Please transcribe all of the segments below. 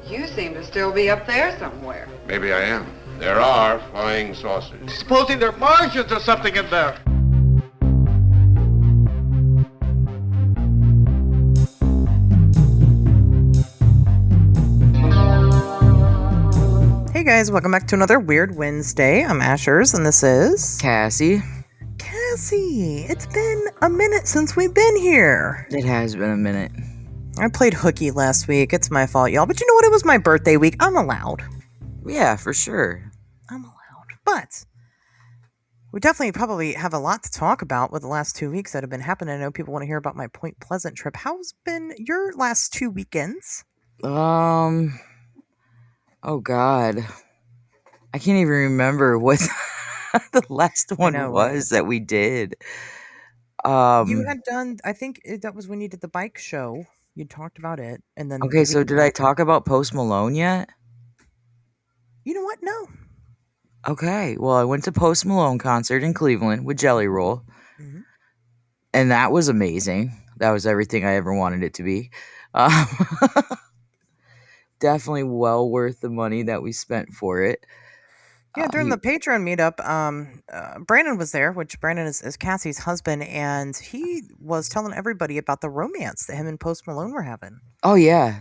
You seem to still be up there somewhere. Maybe I am. There are flying saucers. Supposing they're Martians or something in there. Hey guys, welcome back to another Weird Wednesday. I'm SubmitWeird, and this is... Cassie. Cassie! It's been a minute since we've been here. It has been a minute. I played hooky last week. It's my fault, y'all. But you know what? It was my birthday week. I'm allowed. Yeah, for sure. I'm allowed. But we definitely probably have a lot to talk about with the last 2 weeks that have been happening. I know people want to hear about my Point Pleasant trip. How's been your last 2 weekends? Oh God. I can't even remember what the last one was that we did. You had done, I think that was when you did the bike show. You talked about it. And then okay, so did I talk about Post Malone yet? You know what? No. Okay, well, I went to Post Malone concert in Cleveland with Jelly Roll. Mm-hmm. And that was amazing. That was everything I ever wanted it to be. Definitely well worth the money that we spent for it. Yeah, during the Patreon meetup, Brandon was there, which Brandon is Cassie's husband, and he was telling everybody about the romance that him and Post Malone were having. Oh, yeah.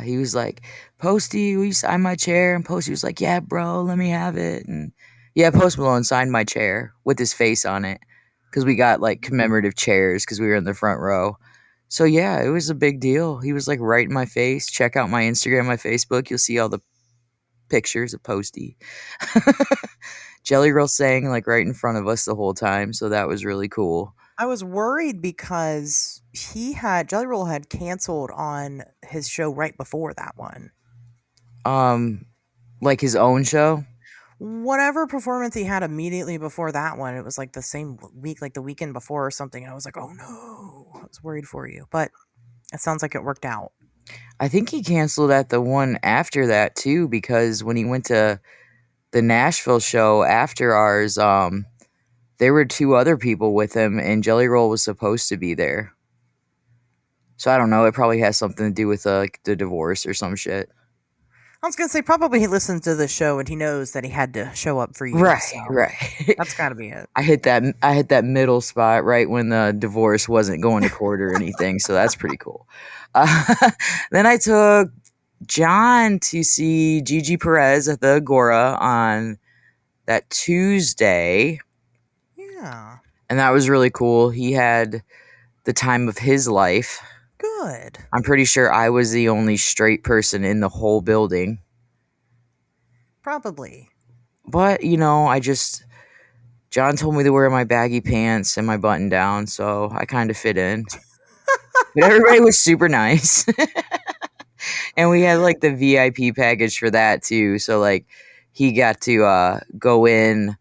He was like, Posty, will you sign my chair? And Posty was like, yeah, bro, let me have it. And yeah, Post Malone signed my chair with his face on it because we got like commemorative chairs because we were in the front row. So yeah, it was a big deal. He was like right in my face. Check out my Instagram, my Facebook. You'll see all the pictures of Posty. Jelly Roll sang like right in front of us the whole time, so that was really cool. I was worried because Jelly Roll had canceled on his show right before that one. Like his own show? Whatever performance he had immediately before that one, it was like the same week, like the weekend before or something. I was like, oh no, I was worried for you, but it sounds like it worked out. I think he canceled at the one after that too, because when he went to the Nashville show after ours, there were 2 other people with him, and Jelly Roll was supposed to be there. So I don't know. It probably has something to do with the divorce or some shit. I was gonna say probably he listens to the show and he knows that he had to show up for you. Right, so right. That's gotta be it. I hit that middle spot right when the divorce wasn't going to court or anything, so that's pretty cool. Then I took John to see Gigi Perez at the Agora on that Tuesday. Yeah. And that was really cool. He had the time of his life. Good. I'm pretty sure I was the only straight person in the whole building. Probably. But, John told me to wear my baggy pants and my button down, so I kind of fit in. But everybody was super nice. And we had, like, the VIP package for that, too. So, like, he got to go in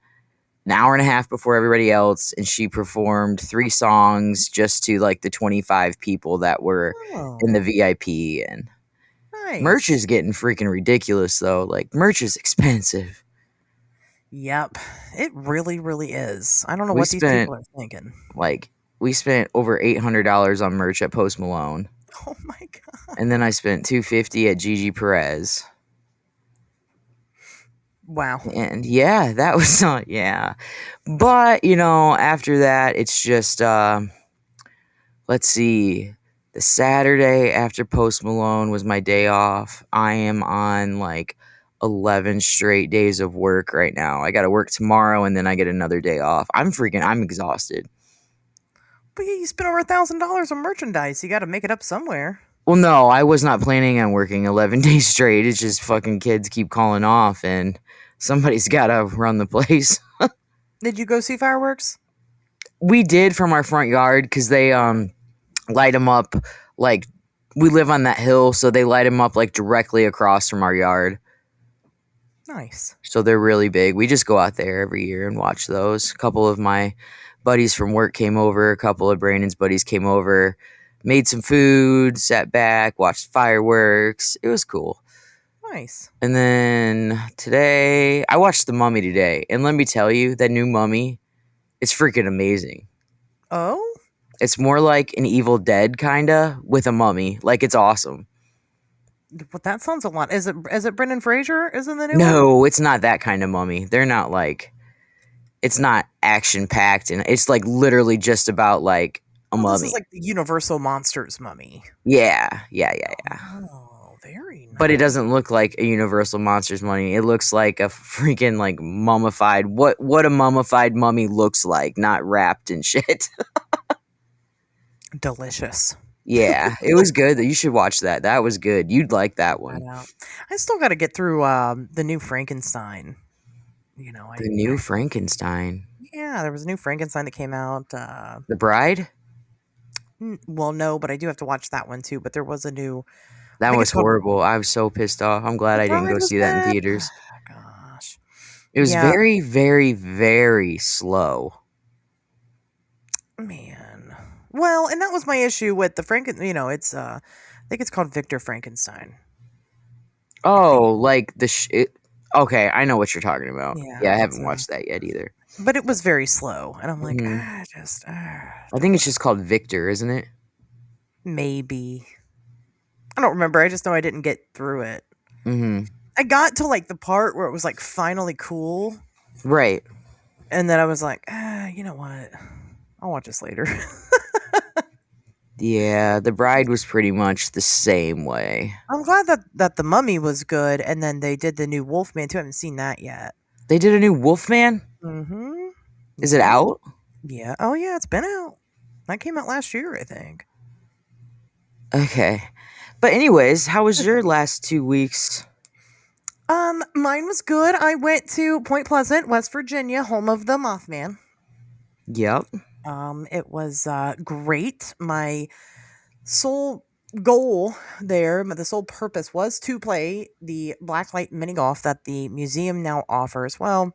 an hour and a half before everybody else, and she performed 3 songs just to like the 25 people that were in the VIP. And nice. Merch is getting freaking ridiculous though. Like, merch is expensive. Yep, it really, really is. I don't know what these people are thinking. Like, we spent over $800 on merch at Post Malone. Oh my god! And then I spent $250 at Gigi Perez. Wow. And yeah, that was yeah. But, after that, it's just let's see. The Saturday after Post Malone was my day off. I am on like 11 straight days of work right now. I got to work tomorrow and then I get another day off. I'm exhausted. But yeah, you spent over $1,000 on merchandise. You got to make it up somewhere. Well, no, I was not planning on working 11 days straight. It's just fucking kids keep calling off and somebody's got to run the place. Did you go see fireworks? We did from our front yard because they light them up. Like, we live on that hill, so they light them up like directly across from our yard. Nice. So they're really big. We just go out there every year and watch those. A couple of my buddies from work came over. A couple of Brandon's buddies came over. Made some food, sat back, watched fireworks. It was cool. Nice. And then today, I watched The Mummy today. And let me tell you, that new Mummy, it's freaking amazing. Oh? It's more like an Evil Dead, kinda, with a mummy. Like, it's awesome. But that sounds a lot. Is it Brendan Fraser? Is in the new one? No, it's not that kind of mummy. They're not like, it's not action packed, and it's like literally just about like a Well, mummy. this is like the Universal Monsters mummy. Yeah. Oh, very nice. But it doesn't look like a Universal Monsters mummy. It looks like a freaking like mummified. What a mummified mummy looks like, not wrapped in shit. Delicious. Yeah, it was good. You should watch that. That was good. You'd like that I one. know. I still got to get through the new Frankenstein. You know, The new Frankenstein. Yeah, there was a new Frankenstein that came out. The Bride? Well, no, but I do have to watch that one too. But there was a new. That think was it's called- horrible. I was so pissed off. I'm glad The I didn't Bride go was see that in bad. theaters. Gosh. It was Yeah. very, very, very slow. Man. Well, and that was my issue with the it's I think it's called Victor Frankenstein. Oh, like okay, I know what you're talking about. Yeah, Yeah, I it's, haven't watched that yet either. But it was very slow, and I'm like, Mhm. I think it's just called Victor, isn't it? maybe. I don't remember. I just know I didn't get through it. Mm-hmm. I got to like the part where it was like finally cool, Right. and then I was like, you know what? I'll watch this later. Yeah, The Bride was pretty much the same way. I'm glad that the Mummy was good, and then they did the new Wolfman too. I haven't seen that yet. They did a new Wolfman? Mm-hmm. Is it out? Yeah. Oh yeah, it's been out. That came out last year, I think. Okay. But anyways, how was your last 2 weeks? Mine was good. I went to Point Pleasant, West Virginia, home of the Mothman. Yep. It was great. My sole goal there, the sole purpose was to play the blacklight mini golf that the museum now offers. Well,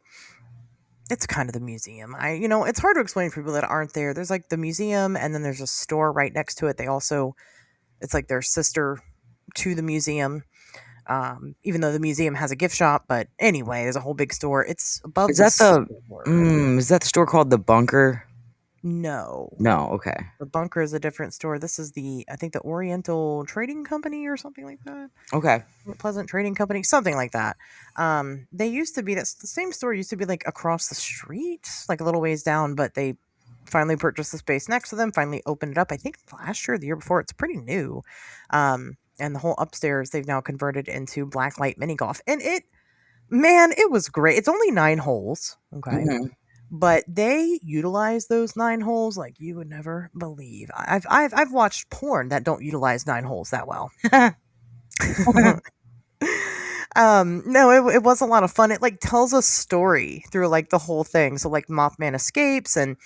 it's kind of the museum. It's hard to explain for people that aren't there. There's like the museum, and then there's a store right next to it. It's like their sister to the museum. Even though the museum has a gift shop, but anyway, there's a whole big store. It's above. Is that store. is that the store called The Bunker? No. No, okay. The Bunker is a different store. This is I think the Oriental Trading Company or something like that. Okay. Pleasant Trading Company, something like that. They used to be the same store used to be like across the street, like a little ways down, but they finally purchased the space next to them, finally opened it up. I think last year, the year before. It's pretty new. And the whole upstairs they've now converted into blacklight mini golf. And it was great. It's only 9 holes. Okay. Mhm. But they utilize those 9 holes like you would never believe. I've watched porn that don't utilize 9 holes that well. No, it was a lot of fun. It like tells a story through like the whole thing. So like Mothman escapes, and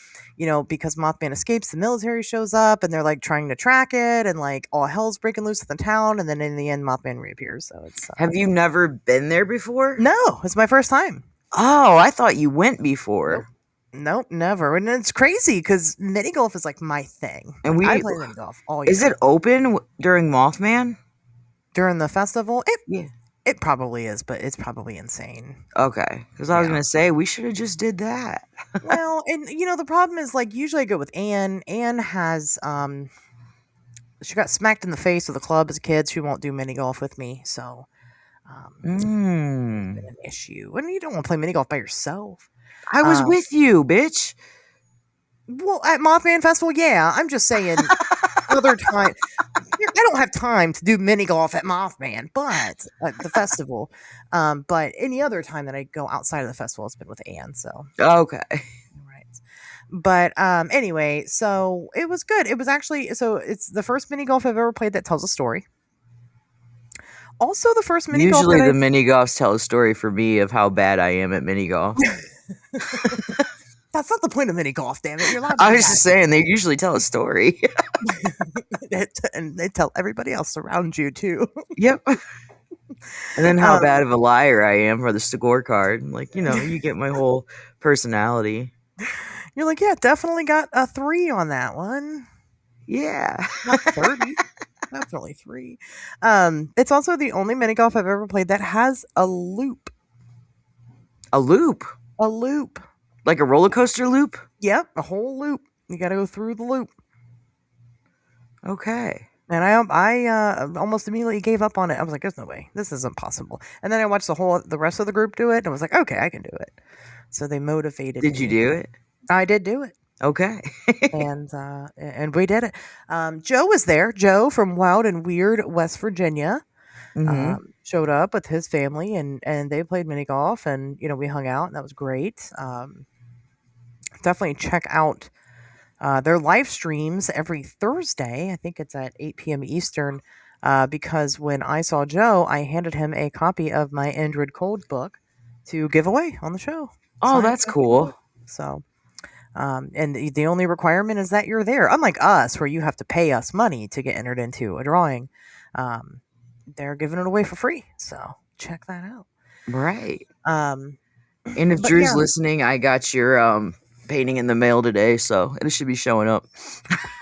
because Mothman escapes, the military shows up and they're like trying to track it, and like all hell's breaking loose in the town, and then in the end Mothman reappears. So it's Have you never been there before? no, it's my first time. Oh, I thought you went before. Nope, never. And it's crazy because mini golf is like my thing. And I play mini golf all year. Is it open during Mothman? During the festival? Yeah. It probably is, but it's probably insane. Okay, because I was Yeah. gonna say we should have just did that. Well, and the problem is like usually I go with Anne. Anne has she got smacked in the face with a club as a kid. She won't do mini golf with me, so it's been an issue. And you don't want to play mini golf by yourself. I was with you, bitch. Well, at Mothman Festival, yeah. I'm just saying other time. I don't have time to do mini golf at Mothman, but at the festival. But any other time that I go outside of the festival, it's been with Anne. So Okay. right. But anyway, so it was good. It was actually it's the first mini golf I've ever played that tells a story. Also, the first mini golf. Usually, the mini golfs tell a story for me of how bad I am at mini golf. That's not the point of mini golf, damn it. You're allowed to I do was just saying they usually tell a story. that. And they tell everybody else around you too. Yep. And then how bad of a liar I am for the scorecard. Like, you get my whole personality. You're like, yeah, definitely got a 3 on that one. Yeah. Not 30. Definitely 3. It's also the only mini golf I've ever played that has a loop. A loop? A loop. Like a roller coaster loop? Yep, a whole loop. You got to go through the loop. Okay. And I almost immediately gave up on it. I was like, "There's no way. This isn't possible." And then I watched the rest of the group do it, and I was like, "Okay, I can do it." So they motivated Did you me. do it? I did do it, Okay. and we did it. Joe was there. Joe from Wild and Weird, West Virginia, Mm-hmm. showed up with his family, and they played mini golf, and we hung out, and that was great. Definitely check out their live streams every Thursday. I think it's at 8 p.m. Eastern. Because when I saw Joe, I handed him a copy of my Android Code book to give away on the show. Oh, Signed that's copy of the book. cool. So, and the only requirement is that you're there. Unlike us, where you have to pay us money to get entered into a drawing, they're giving it away for free. So check that out. Right. Um, And if but Drew's yeah, listening, I got your painting in the mail today, so it should be showing up.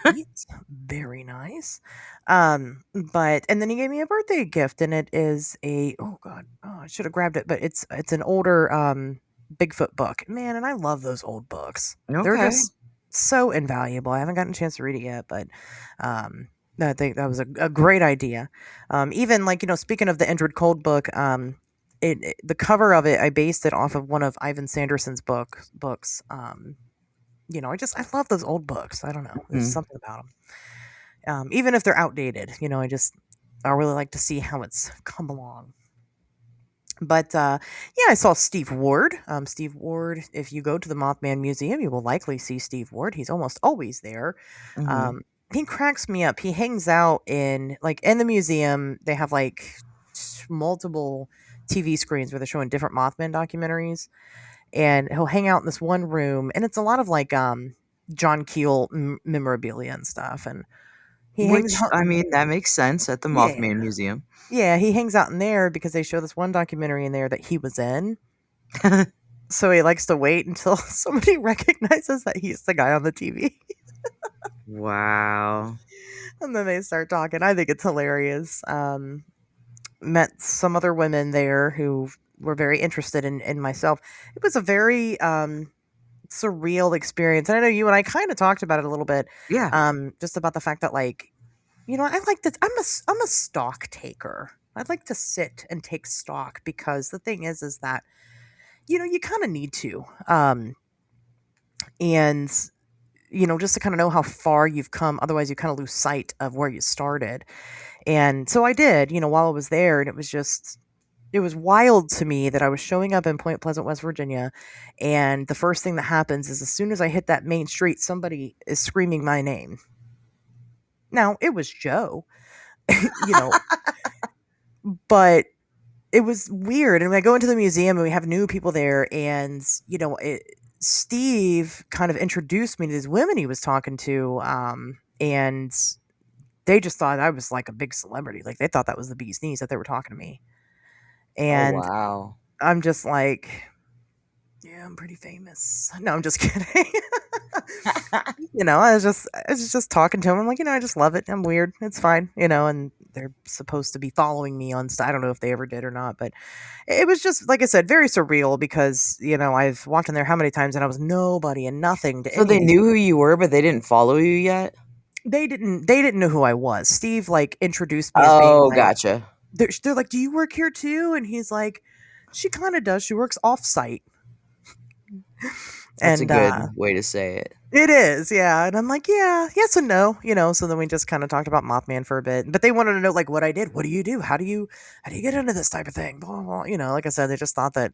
it's very nice. But and then he gave me a birthday gift, and it is oh god, oh, I should have grabbed it, but it's an older Bigfoot book, man, and I love those old books. They're Okay. just so invaluable. I haven't gotten a chance to read it yet, but I think that was a great idea. Even like speaking of the Indrid Cold book, the cover of it, I based it off of one of Ivan Sanderson's books. I love those old books. I don't know, there's Mhm. something about them. Even if they're outdated, I really like to see how it's come along. But yeah, I saw Steve Ward. Steve Ward, if you go to the Mothman Museum, you will likely see Steve Ward. He's almost always there. Mhm. He cracks me up. He hangs out in the museum. They have like multiple TV screens where they're showing different Mothman documentaries, and he'll hang out in this one room, and it's a lot of like John Keel memorabilia and stuff, and he hangs Which, out. I mean, that makes sense at the Yeah, Mothman Museum. yeah, he hangs out in there because they show this one documentary in there that he was in. So he likes to wait until somebody recognizes that he's the guy on the TV. Wow. And then they start talking. I think it's hilarious. Met some other women there who were very interested in myself. It was a very surreal experience. And I know you and I kind of talked about it a little bit. Yeah. Just about the fact that I like to I'm a stock taker. I'd like to sit and take stock because the thing is that you kind of need to. And just to kind of know how far you've come. Otherwise, you kind of lose sight of where you started. And so I did, while I was there, and it was wild to me that I was showing up in Point Pleasant, West Virginia, and the first thing that happens is as soon as I hit that main street, somebody is screaming my name. Now, it was Joe, but it was weird. And when I go into the museum and we have new people there, and Steve kind of introduced me to these women he was talking to, and they just thought I was like a big celebrity. Like they thought that was the bee's knees that they were talking to me. Oh, And wow. I'm just like, yeah, I'm pretty famous. No, I'm just kidding. I was just talking to him. I'm like, I just love it. I'm weird. It's fine, and they're supposed to be following me on I don't know if they ever did or not, but it was just, like I said, very surreal because, I've walked in there how many times and I was nobody and nothing to So any they of these knew who you were, but they didn't follow you yet? They didn't know who I was. Steve introduced me as being Oh, gotcha. they're like, "Do you work here too?" And he's like, "She kind of does. She works off site." That's a And good way to say it. it is, yeah. And I'm like, "Yeah, yes and no." So then we just kind of talked about Mothman for a bit. But they wanted to know like what I did. What do you do? How do you get into this type of thing? Blah, blah, blah. Like I said, they just thought that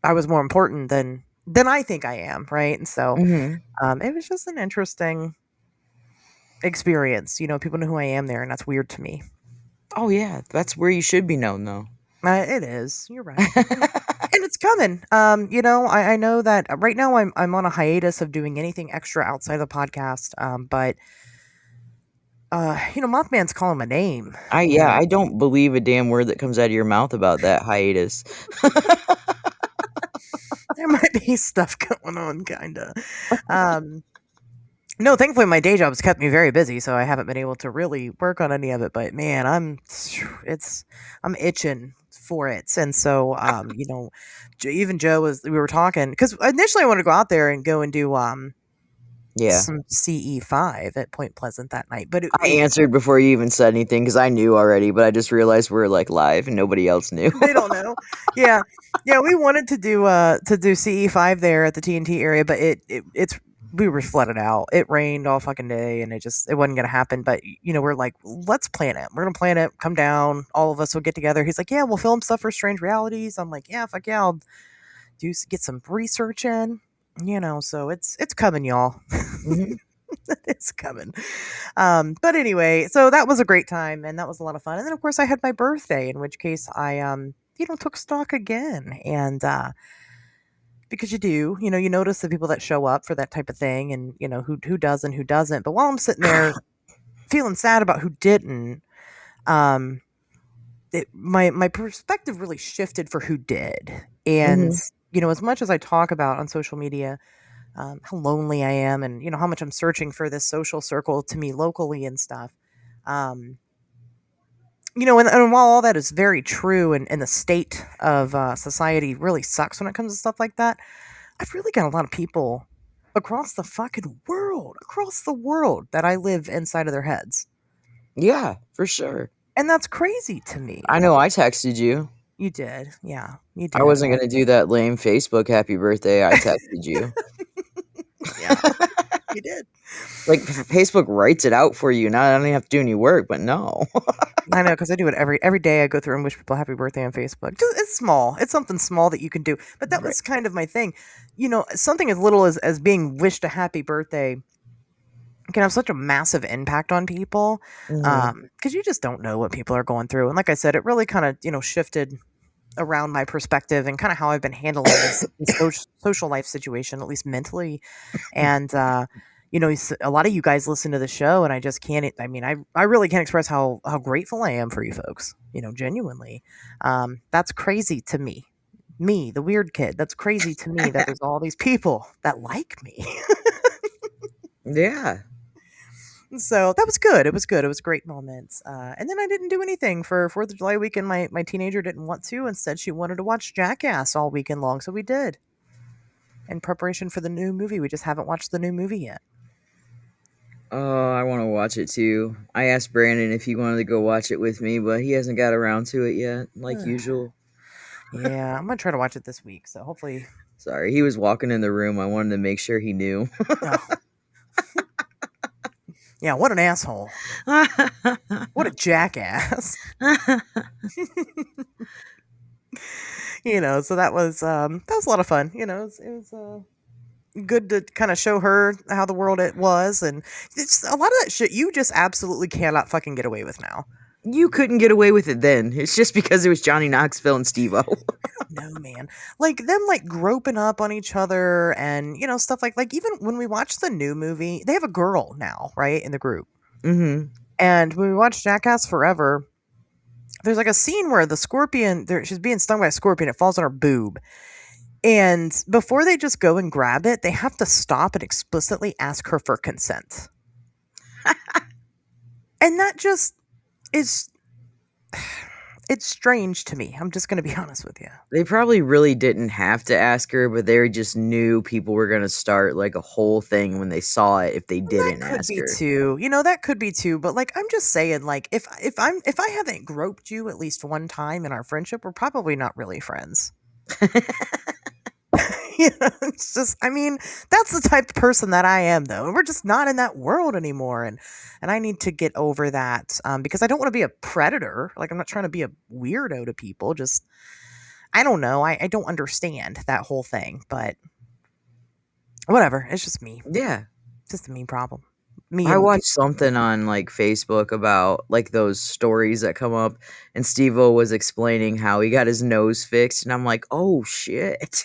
I was more important than I think I am, right? And so Mm-hmm. it was just an interesting experience. People know who I am there, and that's weird to me. Oh, yeah. That's where you should be known, though. It is. You're right, and it's coming. I know that right now I'm on a hiatus of doing anything extra outside of the podcast. But Mothman's calling my name. I don't believe a damn word that comes out of your mouth about that hiatus. There might be stuff going on, kinda. No, thankfully my day job's kept me very busy, so I haven't been able to really work on any of it. But man, I'm itching for it, and so even Joe we were talking because initially I wanted to go out there and go and do Yeah. some CE5 at Point Pleasant that night. But I answered before you even said anything because I knew already, but I just realized we're like live and nobody else knew. they don't know. Yeah. Yeah, we wanted to do CE5 there at the TNT area, but it's we were flooded out. It rained all fucking day and it wasn't going to happen, but we're like, let's plan it. We're going to plan it. Come down. All of us will get together. He's like, "Yeah, we'll film stuff for Strange Realities." I'm like, "Yeah, fuck yeah. I'll get some research in." So it's coming, y'all. Mhm. It's coming. But anyway, so that was a great time and that was a lot of fun. And then of course I had my birthday, in which case I took stock again. And because you notice the people that show up for that type of thing and who does and who doesn't. But while I'm sitting there feeling sad about who didn't, um my perspective really shifted for who did. And Mhm. as much as I talk about on social media how lonely I am and how much I'm searching for this social circle to me locally and stuff. Um, and while all that is very true and the state of society really sucks when it comes to stuff like that, I've really got a lot of people across the world that I live inside of their heads. Yeah, for sure. And that's crazy to me. I know I texted you. You did. Yeah, you did. I wasn't going to do that lame Facebook happy birthday. I texted you. Yeah, you did. Like Facebook writes it out for you. Now I don't even have to do any work, but no. I know, because I do it every day. I go through and wish people happy birthday on Facebook. It's small. It's something small that you can do. But that Right. was kind of my thing. Something as little as being wished a happy birthday can have such a massive impact on people. Mhm. Because you just don't know what people are going through. And like I said, it really kind of, shifted around my perspective and kind of how I've been handling this social life situation, at least mentally. And, a lot of you guys listen to the show and I just can't, I mean, I really can't express how grateful I am for you folks, genuinely. That's crazy to me, the weird kid. That's crazy to me that there's all these people that like me. Yeah. So that was good. It was good. It was great moments. And then I didn't do anything for 4th of July weekend. My teenager didn't want to. Instead, she wanted to watch Jackass all weekend long. So we did. In preparation for the new movie. We just haven't watched the new movie yet. Oh, I want to watch it too. I asked Brandon if he wanted to go watch it with me, but he hasn't got around to it yet, like usual. Yeah, I'm going to try to watch it this week. So hopefully. Sorry, he was walking in the room. I wanted to make sure he knew. Oh. Yeah, what an asshole. What a jackass. So that was a lot of fun. It was good to kind of show her how the world it was, and it's a lot of that shit you just absolutely cannot fucking get away with now. You couldn't get away with it then. It's just because it was Johnny Knoxville and Steve-O. No, man. Like them groping up on each other and stuff like even when we watch the new movie, they have a girl now, right, in the group. Mm-hmm. And when we watch Jackass Forever, there's a scene where the scorpion, she's being stung by a scorpion, it falls on her boob. And before they just go and grab it, they have to stop and explicitly ask her for consent. And that just is, it's strange to me. I'm just going to be honest with you. They probably really didn't have to ask her, but they just knew people were going to start a whole thing when they saw it if they didn't ask her. That could be too. But I'm just saying, if I haven't groped you at least one time in our friendship, we're probably not really friends. It's just, that's the type of person that I am, though. We're just not in that world anymore, and I need to get over that because I don't want to be a predator. I'm not trying to be a weirdo to people. Just, I don't know. I don't understand that whole thing, but whatever. It's just me. Yeah, just a me problem. I watched something on Facebook about those stories that come up, and Steve-O was explaining how he got his nose fixed, and I'm like, oh shit.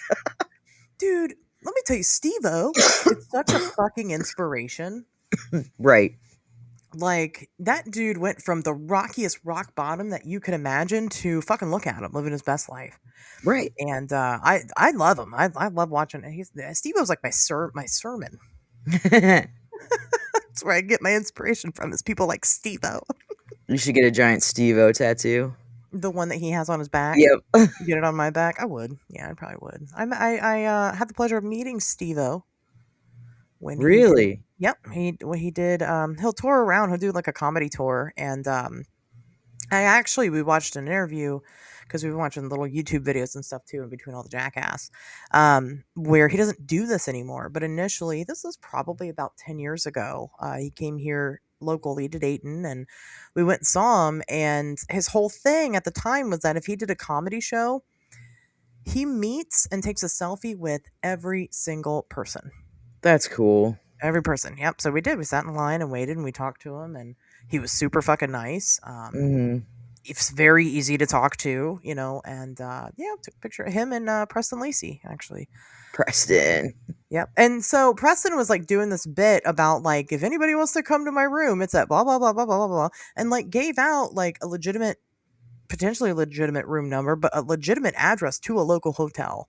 Dude, let me tell you, Steve-O is such a fucking inspiration. Right. That dude went from the rockiest rock bottom that you could imagine to fucking look at him living his best life. Right. And I love him. I love watching it. Steve-O's like my sermon. That's where I get my inspiration from, is people like Steve-O. You should get a giant Steve-O tattoo. The one that he has on his back? Yep. Get it on my back? I would. Yeah, I probably would. I had the pleasure of meeting Steve-O when he did. Really? Yep, he did. He'll tour around. He'll do like a comedy tour, and we watched an interview because we've been watching little YouTube videos and stuff too in between all the jackass, where he doesn't do this anymore. But initially, this was probably about 10 years ago. He came here locally to Dayton, and we went and saw him. And his whole thing at the time was that if he did a comedy show, he meets and takes a selfie with every single person. That's cool. Every person. Yep. So we did. We sat in line and waited, and we talked to him, and he was super fucking nice. Mm-hmm. It's very easy to talk to, and took a picture of him and Preston Lacey, actually. Preston. Yep. And so Preston was like doing this bit about like, if anybody wants to come to my room, it's at blah, blah, blah, blah, blah, blah, blah. And like gave out like potentially legitimate room number, but a legitimate address to a local hotel.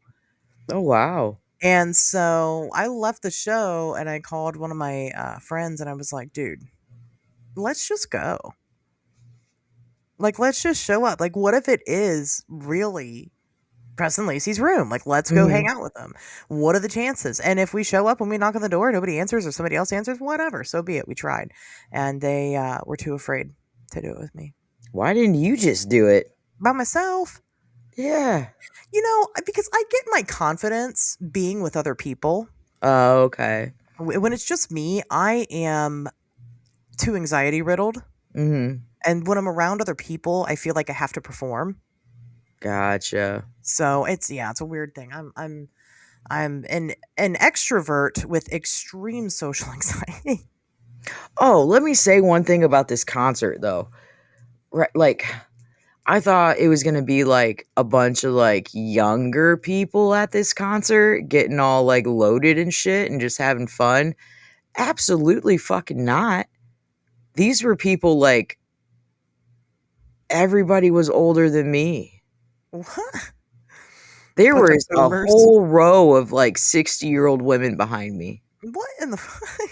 Oh, wow. And so I left the show and I called one of my friends and I was like, dude, let's just go. Like, let's just show up. Like, what if it is really Preston Lacey's room? Like, let's go hang out with them. What are the chances? And if we show up and we knock on the door, nobody answers or somebody else answers, whatever. So be it. We tried. And they were too afraid to do it with me. Why didn't you just do it? By myself. Yeah. Because I get my confidence being with other people. Oh, okay. When it's just me, I am too anxiety riddled. Mm-hmm. And when I'm around other people, I feel like I have to perform. Gotcha. So it's a weird thing. I'm an extrovert with extreme social anxiety. Oh, let me say one thing about this concert though. Right, like I thought it was gonna be like a bunch of like younger people at this concert getting all like loaded and shit and just having fun. Absolutely fucking not. These were people like everybody was older than me. What? There Bunch of was a boomers. whole row of like 60-year-old women behind me What in the fuck?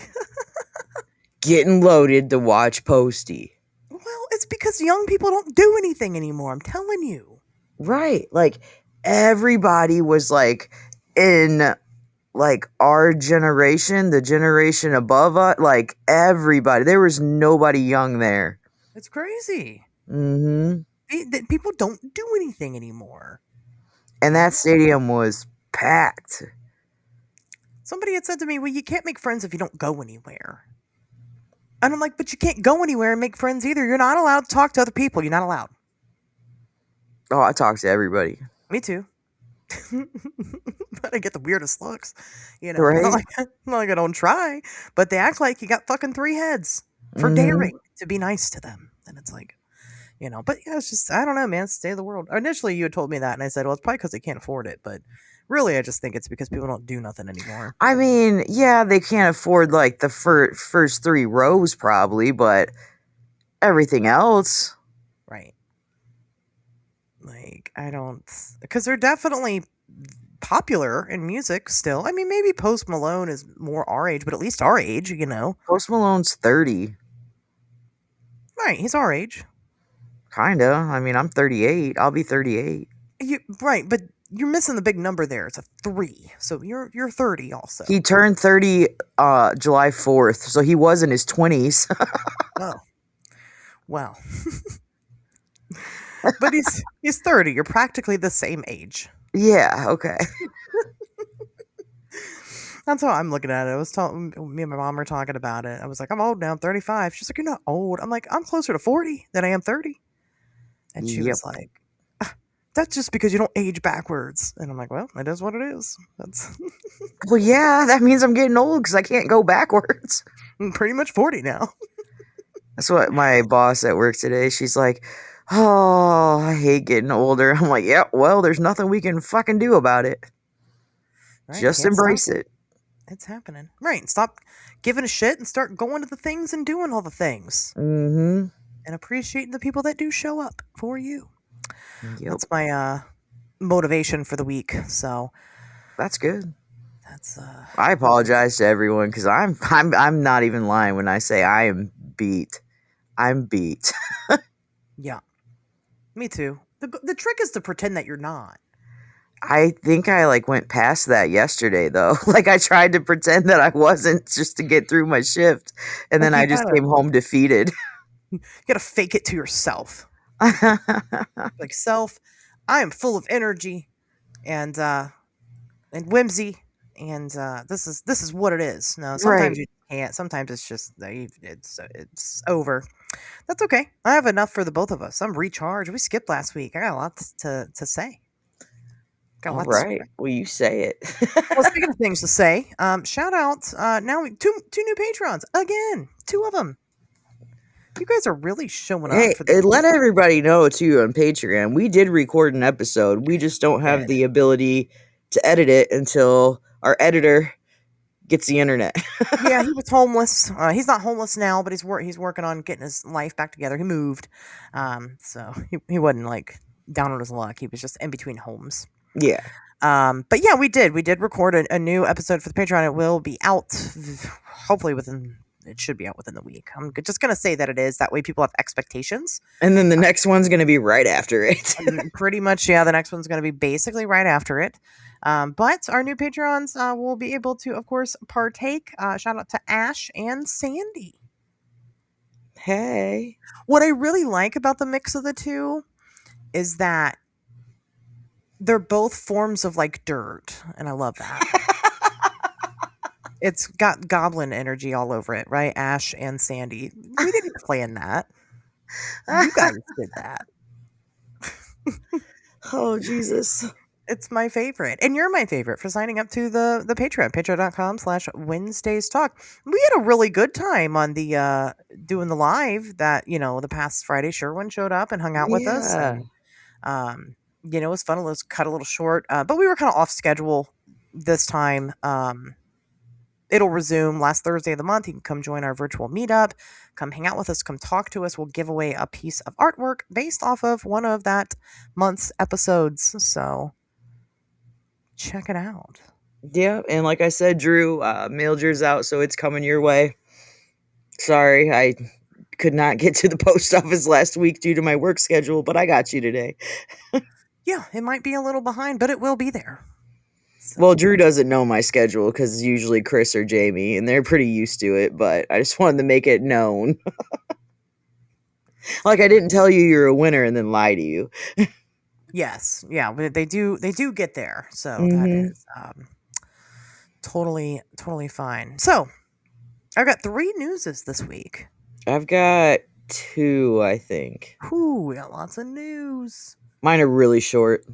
getting loaded to watch Posty. Well, it's because young people don't do anything anymore. I'm telling you. Right. Like everybody was like in like our generation, the generation above us, like everybody. There was nobody young there. It's crazy. Mm-hmm. People don't do anything anymore. And that stadium was packed. Somebody had said to me, well, you can't make friends if you don't go anywhere. And I'm like, but you can't go anywhere and make friends either. You're not allowed to talk to other people. You're not allowed. Oh, I talked to everybody. Me too. But I get the weirdest looks. Right? Not like I don't try. But they act like you got fucking 3 heads for daring to be nice to them. And it's like, but it's just, I don't know, man. It's the state of the world. Initially, you had told me that. And I said, well, it's probably because they can't afford it. But really, I just think it's because people don't do nothing anymore. I mean, yeah, they can't afford like the first 3 rows probably, but everything else. Right. Like, I don't, because they're definitely popular in music still. I mean, maybe Post Malone is more our age, but at least our age, Post Malone's 30. Right, he's our age. Kinda. I mean, I'm 38. I'll be 38. Right, but you're missing the big number there. It's a 3. So you're 30 also. He turned 30 July 4th, so he was in his 20s. Oh. Well. But he's 30. You're practically the same age. Yeah, okay. That's how I'm looking at it. I was talking, me and my mom were talking about it. I was like, I'm old now. I'm 35. She's like, you're not old. I'm like, I'm closer to 40 than I am 30. And she was like, that's just because you don't age backwards. And I'm like, well, it is what it is. That's Well, yeah, that means I'm getting old because I can't go backwards. I'm pretty much 40 now. That's what my boss at work today, she's like, oh, I hate getting older. I'm like, yeah, well, there's nothing we can fucking do about it. Right, Just embrace it. It's happening. Right. Stop giving a shit and start going to the things and doing all the things. Mm-hmm. And appreciating the people that do show up for you. Yep. That's my motivation for the week. So That's good. that's I apologize to everyone because I'm not even lying when I say I am beat. I'm beat. yeah. Me too. The trick is to pretend that you're not. I think I like went past that yesterday though. Like I tried to pretend that I wasn't just to get through my shift, and then You I just came home defeated. gotta fake it to yourself. Like, self, I am full of energy and whimsy, and this is what it is. No, sometimes Right. you can't. Sometimes it's just it's over. That's okay. I have enough for the both of us. I'm recharged. We skipped last week. I got a lot to say. Got a All lot right. Well, you say it. Well, speaking of things to say, shout out now two new patrons again, 2 of them. You guys are really showing up Hey, for the and let everybody know too on Patreon. We did record an episode. We just don't have the ability to edit it until our editor gets the internet. Yeah, he was homeless. He's not homeless now, but he's working on getting his life back together. He moved, so he wasn't like down on his luck. He was just in between homes. Yeah. But yeah, we did record a new episode for the Patreon. It will be out hopefully it should be out within the week. I'm just gonna say that it is. That way people have expectations. And then the next one's gonna be right after it. Pretty much, yeah. The next one's gonna be basically right after it. But our new Patreons will be able to, of course, partake. Shout out to Ash and Sandy. Hey. What I really like about the mix of the two is that they're both forms of like dirt, and I love that. It's got goblin energy all over it, right? Ash and Sandy. We didn't plan that. You guys did that. Oh, Jesus. It's my favorite. And you're my favorite for signing up to the Patreon, patreon.com/Wednesdays Talk. We had a really good time on the doing the live that, the past Friday. Sherwin showed up and hung out with us. And, it was fun. It was cut a little short, but we were kind of off schedule this time. It'll resume last Thursday of the month. You can come join our virtual meetup, come hang out with us, come talk to us. We'll give away a piece of artwork based off of one of that month's episodes. So check it out. Yeah, and like I said, Drew, mailed yours out, so it's coming your way. Sorry, I could not get to the post office last week due to my work schedule, but I got you today. Yeah, it might be a little behind, but it will be there. So. Well, Drew doesn't know my schedule because it's usually Chris or Jamie, and they're pretty used to it, but I just wanted to make it known. Like I didn't tell you you're a winner and then lie to you. Yes, yeah, they do get there, so that is totally fine. So I've got 3 newses this week. I've got 2, I think. Ooh, we got lots of news. Mine are really short.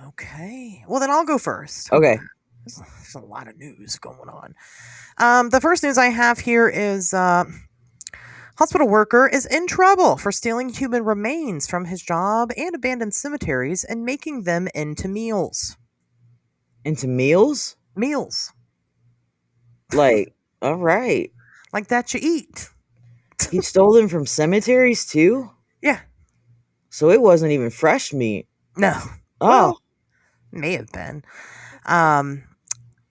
Okay, well then I'll go first. Okay. There's a lot of news going on. The first news I have here is hospital worker is in trouble for stealing human remains from his job and abandoned cemeteries and making them into meals. Into meals? Meals. Like, all right. Like that you eat. He stole them from cemeteries too? Yeah. So it wasn't even fresh meat. No. Oh. Well, may have been.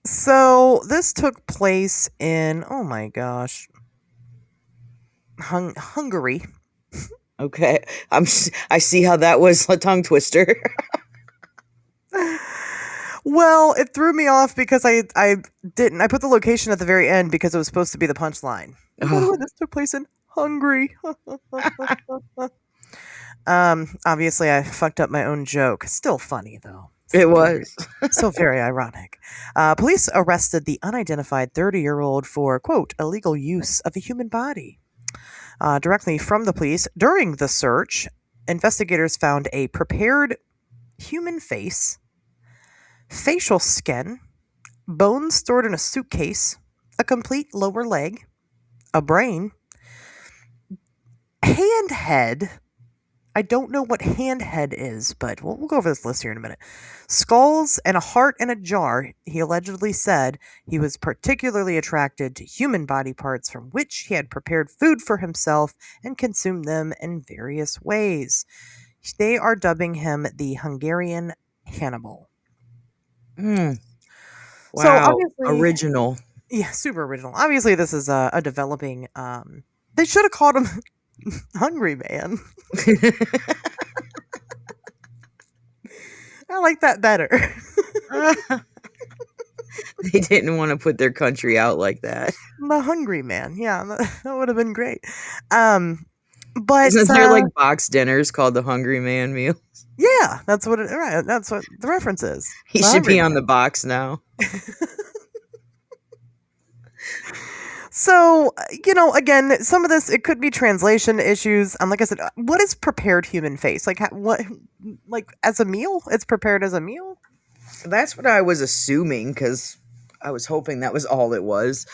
So this took place in, oh my gosh, Hungary. Okay. I see how that was a tongue twister. Well, it threw me off because I put the location at the very end because it was supposed to be the punchline. Oh, this took place in Hungary. Obviously I fucked up my own joke. Still funny though. It was. So very ironic. Police arrested the unidentified 30-year-old for, quote, illegal use of a human body. Directly from the police, during the search, investigators found a prepared human face, facial skin, bones stored in a suitcase, a complete lower leg, a brain, hand head. I don't know what hand head is, but we'll go over this list here in a minute. Skulls and a heart in a jar. He allegedly said he was particularly attracted to human body parts from which he had prepared food for himself and consumed them in various ways. They are dubbing him the Hungarian Hannibal. Wow. So obviously, original. Yeah, super original. Obviously, this is a developing. They should have called him Hungry Man. I like that better. They didn't want to put their country out like that. The Hungry Man. Yeah, that would have been great. But Isn't there like box dinners called the Hungry Man meal? yeah, that's what right. That's what the reference is. He The should Hungry be on Man. the box now. So, again, some of this, it could be translation issues. Like I said, what is prepared human face? Like, as a meal? It's prepared as a meal? That's what I was assuming, because I was hoping that was all it was.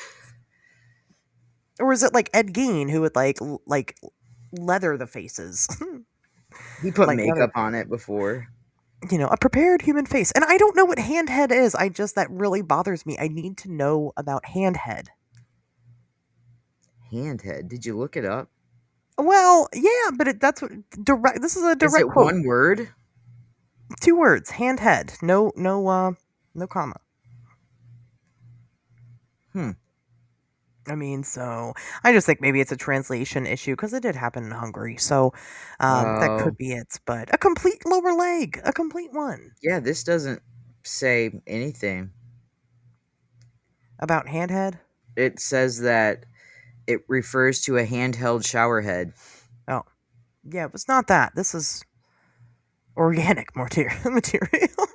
Or is it like Ed Gein, who would, like leather the faces? He put Like makeup on it before. A prepared human face. And I don't know what handhead is. That really bothers me. I need to know about handhead. Handhead. Did you look it up? Well, yeah, but that's what direct. This is a direct Is it quote. one word? 2 words. Handhead. No comma. I mean, so I just think maybe it's a translation issue because it did happen in Hungary. So that could be it. But a complete lower leg, a complete one. Yeah, this doesn't say anything About handhead. It says that it refers to a handheld shower head. Oh, yeah, it was not that. This is organic material.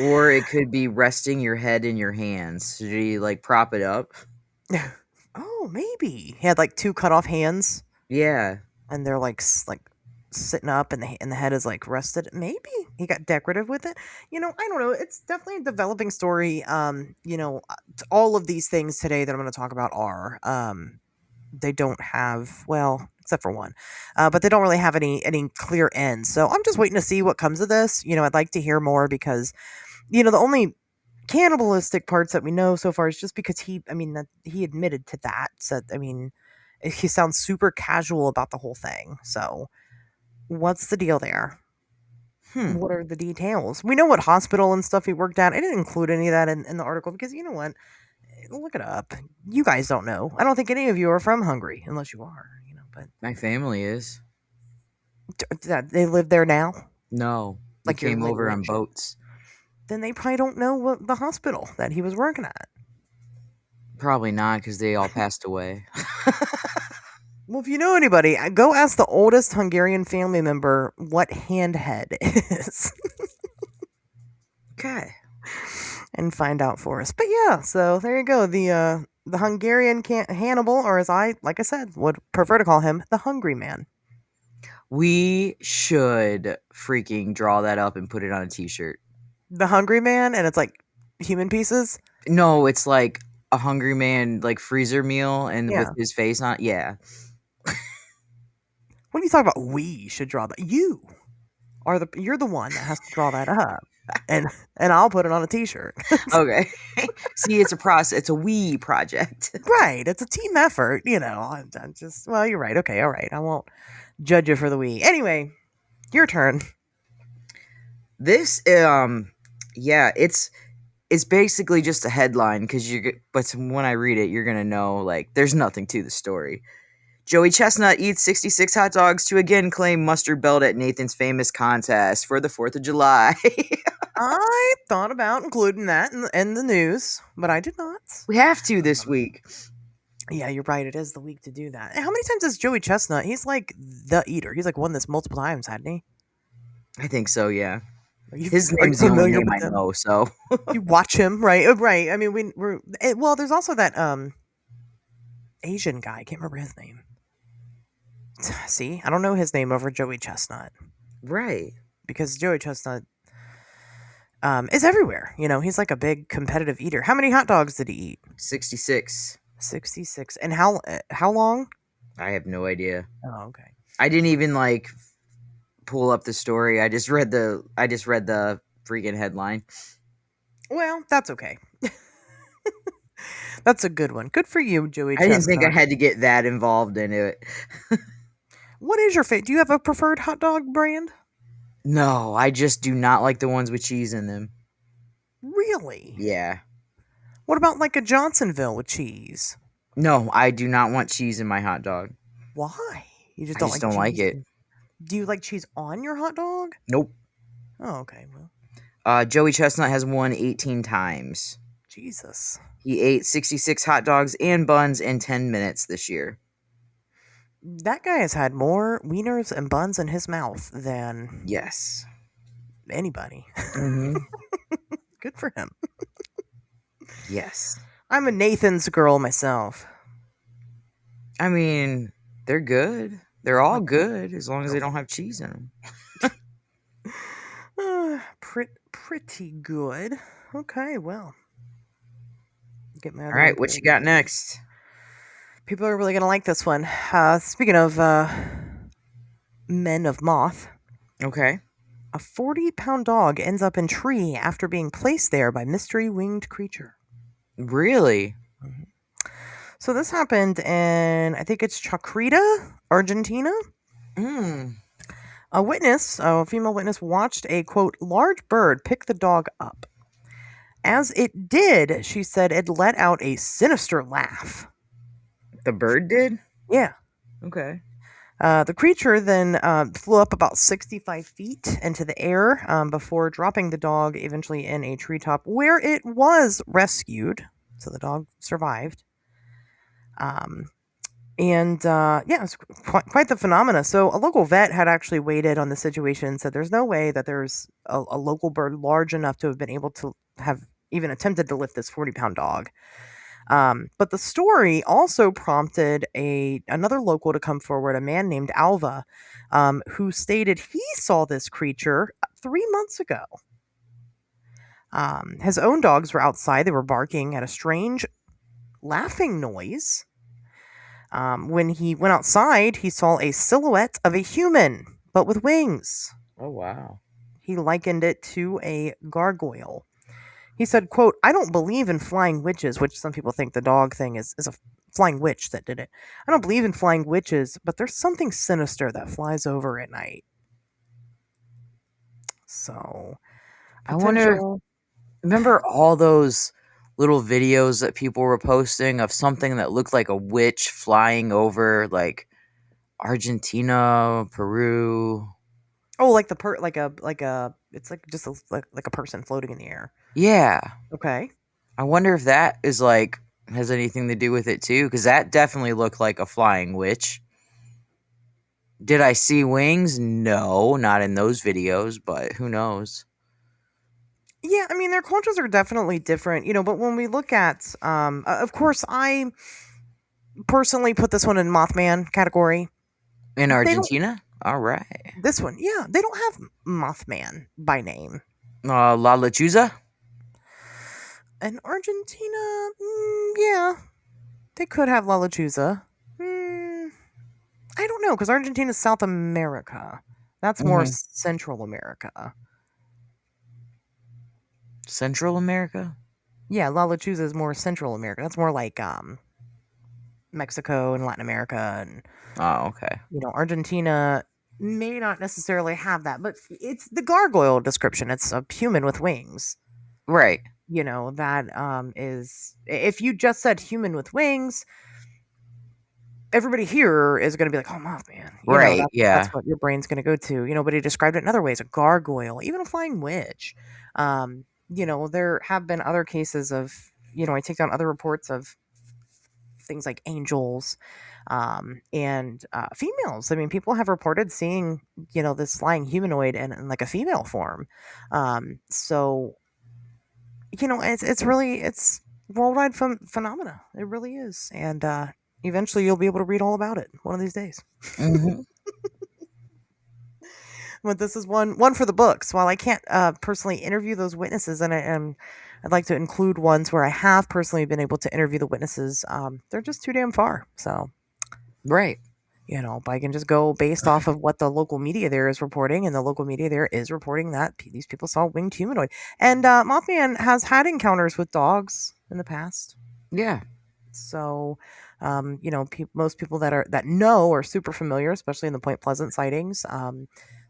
Or it could be resting your head in your hands. Should you like prop it up? Oh, maybe he had like 2 cut off hands. Yeah, And they're like sitting up, and the head is like rested. Maybe he got decorative with it. I don't know. It's definitely a developing story. All of these things today that I'm going to talk about are they don't have, well, except for one, but they don't really have any clear ends. So I'm just waiting to see what comes of this. I'd like to hear more because the only cannibalistic parts that we know so far is just because he admitted to that. So he sounds super casual about the whole thing. So what's the deal there? What are the details? We know what hospital and stuff he worked at. I didn't include any of that in the article because you know what? Look it up. You guys don't know. I don't think any of you are from Hungary, unless you are. But my family is. They live there now. No, Like we your came over on lineage. boats. Then they probably don't know what the hospital that he was working at. Probably not, because they all passed away. Well, if you know anybody, go ask the oldest Hungarian family member what handhead is. Okay. And find out for us. But yeah, so there you go. The Hungarian Hannibal, or as like I said, would prefer to call him, the Hungry Man. We should freaking draw that up and put it on a t-shirt. The Hungry Man, and it's like human pieces? No, it's like a Hungry Man like freezer meal and with his face on it. Yeah. What are you talking about? We should draw that. You're the one that has to draw that up. And I'll put it on a t-shirt. Okay. See, it's a process. It's a we project. Right. It's a team effort. I'm just, well, you're right. Okay. All right. I won't judge you for the we. Anyway, your turn. This, yeah, it's basically just a headline but when I read it, you're going to know, like, there's nothing to the story. Joey Chestnut eats 66 hot dogs to again claim mustard belt at Nathan's famous contest for the 4th of July. I thought about including that in the news, but I did not. We have to this week. Yeah, you're right. It is the week to do that. How many times has Joey Chestnut? He's like the eater. He's like won this multiple times, hadn't he? I think so, yeah. His name's the only name I know, so. You watch him, right? Right. I mean, well, there's also that Asian guy. I can't remember his name. See, I don't know his name over Joey Chestnut. Right. Because Joey Chestnut is everywhere. He's like a big competitive eater. How many hot dogs did he eat? 66. 66. And how long? I have no idea. Oh, okay. I didn't even like pull up the story. I just read the freaking headline. Well, that's okay. That's a good one. Good for you, Joey Chestnut. I didn't think I had to get that involved in it. What is your favorite? Do you have a preferred hot dog brand? No, I just do not like the ones with cheese in them. Really? Yeah. What about like a Johnsonville with cheese? No, I do not want cheese in my hot dog. Why? You just I don't just like don't like cheese? it. Do you like cheese on your hot dog? Nope. Oh, okay. Well, Joey Chestnut has won 18 times. Jesus. He ate 66 hot dogs and buns in 10 minutes this year. That guy has had more wieners and buns in his mouth than Yes. anybody. Mm-hmm. Good for him. Yes. I'm a Nathan's girl myself. I mean, they're good. They're all good as long as they don't have cheese in them. Pretty good. Okay, well. Get my All other right, one what you pulled. got next? People are really going to like this one. Speaking of men of moth, Okay. a 40-pound dog ends up in tree after being placed there by mystery winged creature. Really? So this happened in, I think it's Chacrita, Argentina. Mm. A female witness, watched a, quote, large bird pick the dog up. As it did, she said it let out a sinister laugh. The bird did? Yeah. Okay. The creature then flew up about 65 feet into the air before dropping the dog eventually in a treetop where it was rescued. So the dog survived. It was quite the phenomena. So a local vet had actually weighed in on the situation, said there's no way that there's a local bird large enough to have been able to have even attempted to lift this 40-pound dog. But the story also prompted another local to come forward, a man named Alva, who stated he saw this creature 3 months ago. His own dogs were outside. They were barking at a strange laughing noise. When he went outside, he saw a silhouette of a human, but with wings. Oh, wow. He likened it to a gargoyle. He said, quote, I don't believe in flying witches, which some people think the dog thing is a flying witch that did it. I don't believe in flying witches, but there's something sinister that flies over at night. So, I wonder, remember all those little videos that people were posting of something that looked like a witch flying over like Argentina, Peru? Oh, like it's like just like a person floating in the air. Yeah. Okay. I wonder if that is like has anything to do with it too, because that definitely looked like a flying witch. Did I see wings? No, not in those videos, but who knows? Yeah, I mean, their cultures are definitely different, but when we look at, of course, I personally put this one in Mothman category. In Argentina? All right. This one, yeah, they don't have Mothman by name. La Lechuza? In Argentina, yeah, they could have La Lechuza. I don't know, because Argentina's South America. That's more Central America. Central America? Yeah, La Lechuza is more Central America. That's more like Mexico and Latin America. And, oh, okay. Argentina may not necessarily have that, but it's the gargoyle description. It's a human with wings. Right. That is, if you just said human with wings, everybody here is going to be like, oh, Mothman. Right, yeah. That's what your brain's going to go to, but he described it in other ways, a gargoyle, even a flying witch. There have been other cases of, I take down other reports of things like angels and females. I mean, people have reported seeing, this flying humanoid in like a female form. So, it's worldwide phenomena. It really is. And eventually you'll be able to read all about it one of these days. Mm-hmm. But this is one for the books. While I can't personally interview those witnesses, and I'd like to include ones where I have personally been able to interview the witnesses, they're just too damn far. So, right. But I can just go based off of what the local media there is reporting, and the local media there is reporting that these people saw a winged humanoid. And Mothman has had encounters with dogs in the past. Yeah. So, most people that know are super familiar, especially in the Point Pleasant sightings.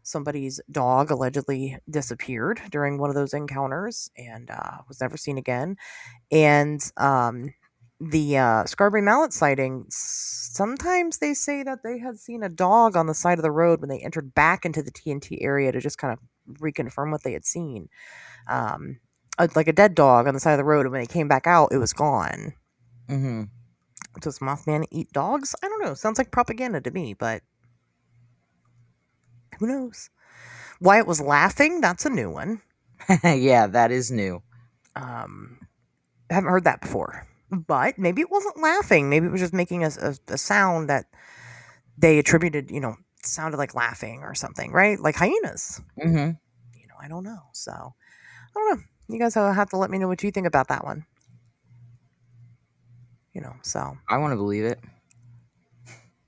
Somebody's dog allegedly disappeared during one of those encounters and was never seen again. And the Scarborough Mallet sighting, sometimes they say that they had seen a dog on the side of the road when they entered back into the TNT area to just kind of reconfirm what they had seen. Like a dead dog on the side of the road, and when they came back out, it was gone. Mm-hmm. Does Mothman eat dogs? I don't know. Sounds like propaganda to me, but who knows? Why it was laughing? That's a new one. Yeah, that is new. I haven't heard that before. But maybe it wasn't laughing. Maybe it was just making a sound that they attributed, sounded like laughing or something, right? Like hyenas. Mm-hmm. I don't know. So, I don't know. You guys have to let me know what you think about that one. So. I want to believe it.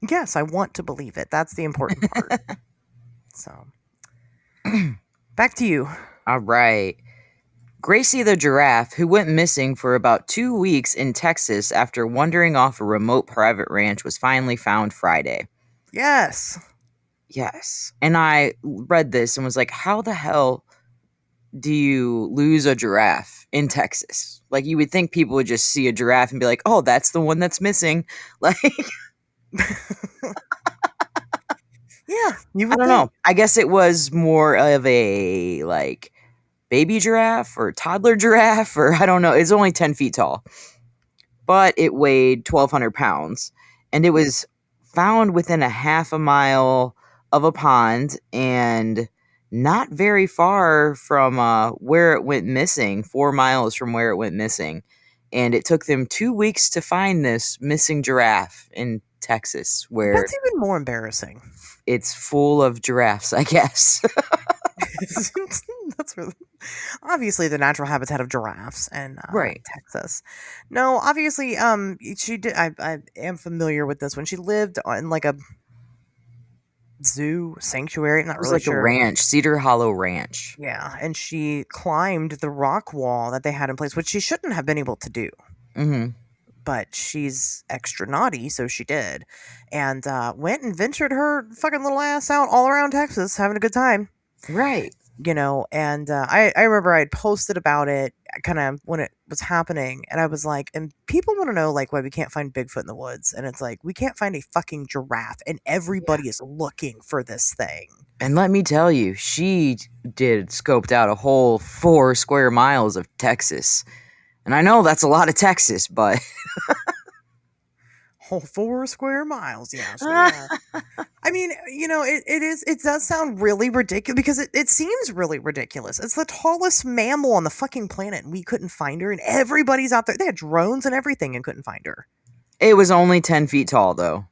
Yes, I want to believe it. That's the important part. So, back to you. All right. Gracie the giraffe, who went missing for about 2 weeks in Texas after wandering off a remote private ranch, was finally found Friday. Yes. Yes. And I read this and was like, how the hell do you lose a giraffe in Texas? Like, you would think people would just see a giraffe and be like, oh, that's the one that's missing. Like, yeah, you would I don't know. I guess it was more of a, like, baby giraffe or toddler giraffe, or I don't know. It's only 10 feet tall, but it weighed 1,200 pounds, and it was found within a half a mile of a pond and not very far from where it went missing, 4 miles from where it went missing. And it took them 2 weeks to find this missing giraffe in Texas, where That's even more embarrassing. it's full of giraffes, I guess. That's really obviously the natural habitat of giraffes in Right. Texas. No, obviously, she did. I am familiar with this one. She lived in like a zoo sanctuary. I'm not It was really like sure. a ranch, Cedar Hollow Ranch. Yeah, and she climbed the rock wall that they had in place, which she shouldn't have been able to do. Mm-hmm. But she's extra naughty, so she did, and went and ventured her fucking little ass out all around Texas, having a good time. Right. And I remember I had posted about it kind of when it was happening, and I was like, and people want to know like why we can't find Bigfoot in the woods, and it's like we can't find a fucking giraffe, and everybody is looking for this thing. And let me tell you, she did scoped out a whole 4 square miles of Texas. And I know that's a lot of Texas, but Whole 4 square miles, yeah. I mean, it does sound really ridiculous because it seems really ridiculous. It's the tallest mammal on the fucking planet, and we couldn't find her, and everybody's out there. They had drones and everything and couldn't find her. it was only 10 feet tall, though,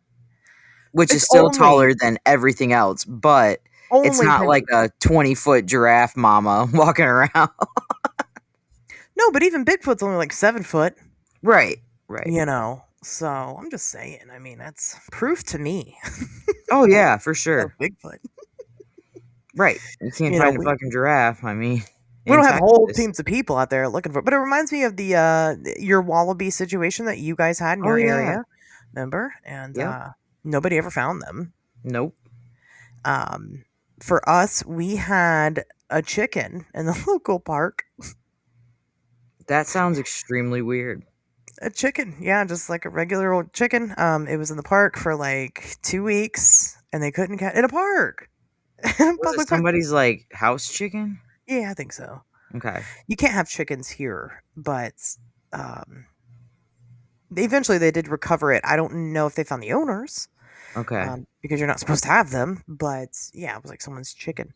which is It's still only- taller than everything else, but it's Only not 10 like a 20-foot giraffe mama walking around. No, but even Bigfoot's only like 7 foot, Right. So I'm just saying, I mean, that's proof to me. Oh, yeah, for sure. Bigfoot. Right. You can't You know, find a fucking giraffe, I mean. We in don't have whole Texas. teams of people out there looking for it. But it reminds me of the your wallaby situation that you guys had in your Oh, yeah. area. Remember? And Yep. nobody ever found them. Nope. For us, we had a chicken in the local park. That sounds extremely weird. A chicken, yeah, just like a regular old chicken. It was in the park for like 2 weeks, and they couldn't catch in a park. Was Public it park. somebody's, like, house chicken? Yeah, I think so. Okay. You can't have chickens here, but eventually they did recover it. I don't know if they found the owners. Okay. Because you're not supposed to have them. But yeah, it was like someone's chicken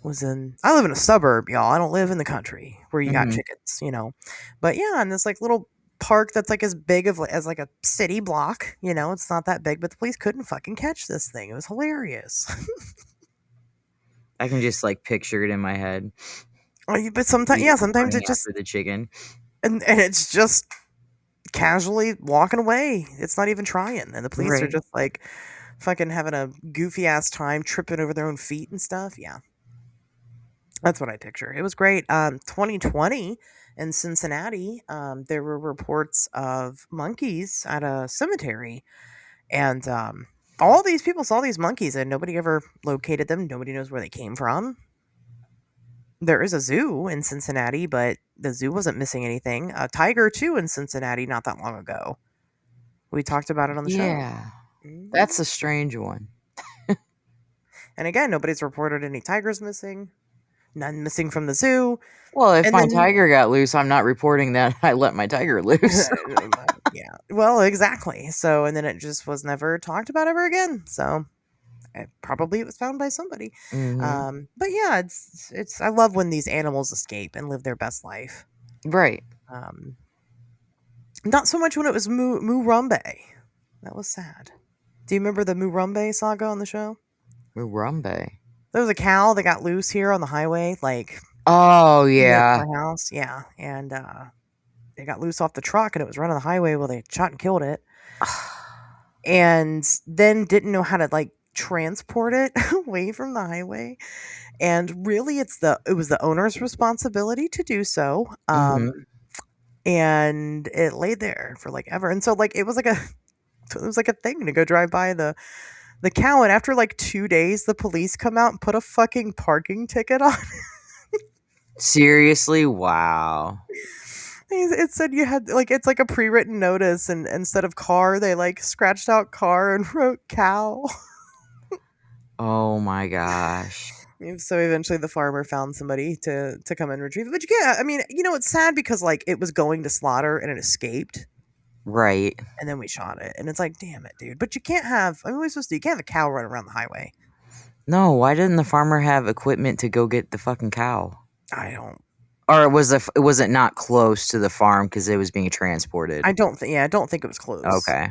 was in. I live in a suburb, y'all. I don't live in the country where you got Mhm. chickens, But yeah, and this like little park that's like as big as like a city block. It's not that big, but the police couldn't fucking catch this thing. It was hilarious. I can just, like, picture it in my head. But sometimes, yeah, sometimes Running it just after the chicken. and it's just casually walking away. It's not even trying, and the police are Right. just like fucking having a goofy ass time tripping over their own feet and stuff. Yeah, that's what I picture. It was great. 2020 in Cincinnati, there were reports of monkeys at a cemetery, and all these people saw these monkeys, and nobody ever located them. Nobody knows where they came from. There is a zoo in Cincinnati, but the zoo wasn't missing anything. A tiger too in Cincinnati not that long ago. We talked about it on the show. Yeah. Mhm. That's a strange one. And again, nobody's reported any tigers missing. None missing from the zoo. Well, if And my then tiger got loose, I'm not reporting that I let my tiger loose. yeah, well, exactly. So, and then it just was never talked about ever again. So, probably it was found by somebody. Mm-hmm. But yeah, it's. I love when these animals escape and live their best life. Right. Um, not so much when it was Murambe. That was sad. Do you remember the Murambe saga on the show? Murambe. There was a cow that got loose here on the highway, like Oh, next yeah. to my house. Yeah, and it got loose off the truck and it was running the highway. Well, they shot and killed it, and then didn't know how to like transport it away from the highway. And really, it was the owner's responsibility to do so. Mm-hmm. And it laid there for like ever, and so like it was like a thing to go drive by the cow, and after like 2 days, the police come out and put a fucking parking ticket on. Seriously? Wow. It said you had like it's like a pre-written notice, and instead of car, they like scratched out car and wrote cow. Oh, my gosh. So eventually, the farmer found somebody to come and retrieve it. But yeah, I mean, it's sad because like it was going to slaughter and it escaped, Right. and then we shot it, and it's like, damn it, dude. But you can't have. I mean, what are we supposed to do? You can't have a cow run around the highway. No, why didn't the farmer have equipment to go get the fucking cow? I don't. Or was it not close to the farm because it was being transported? I don't think. Yeah, I don't think it was close. Okay.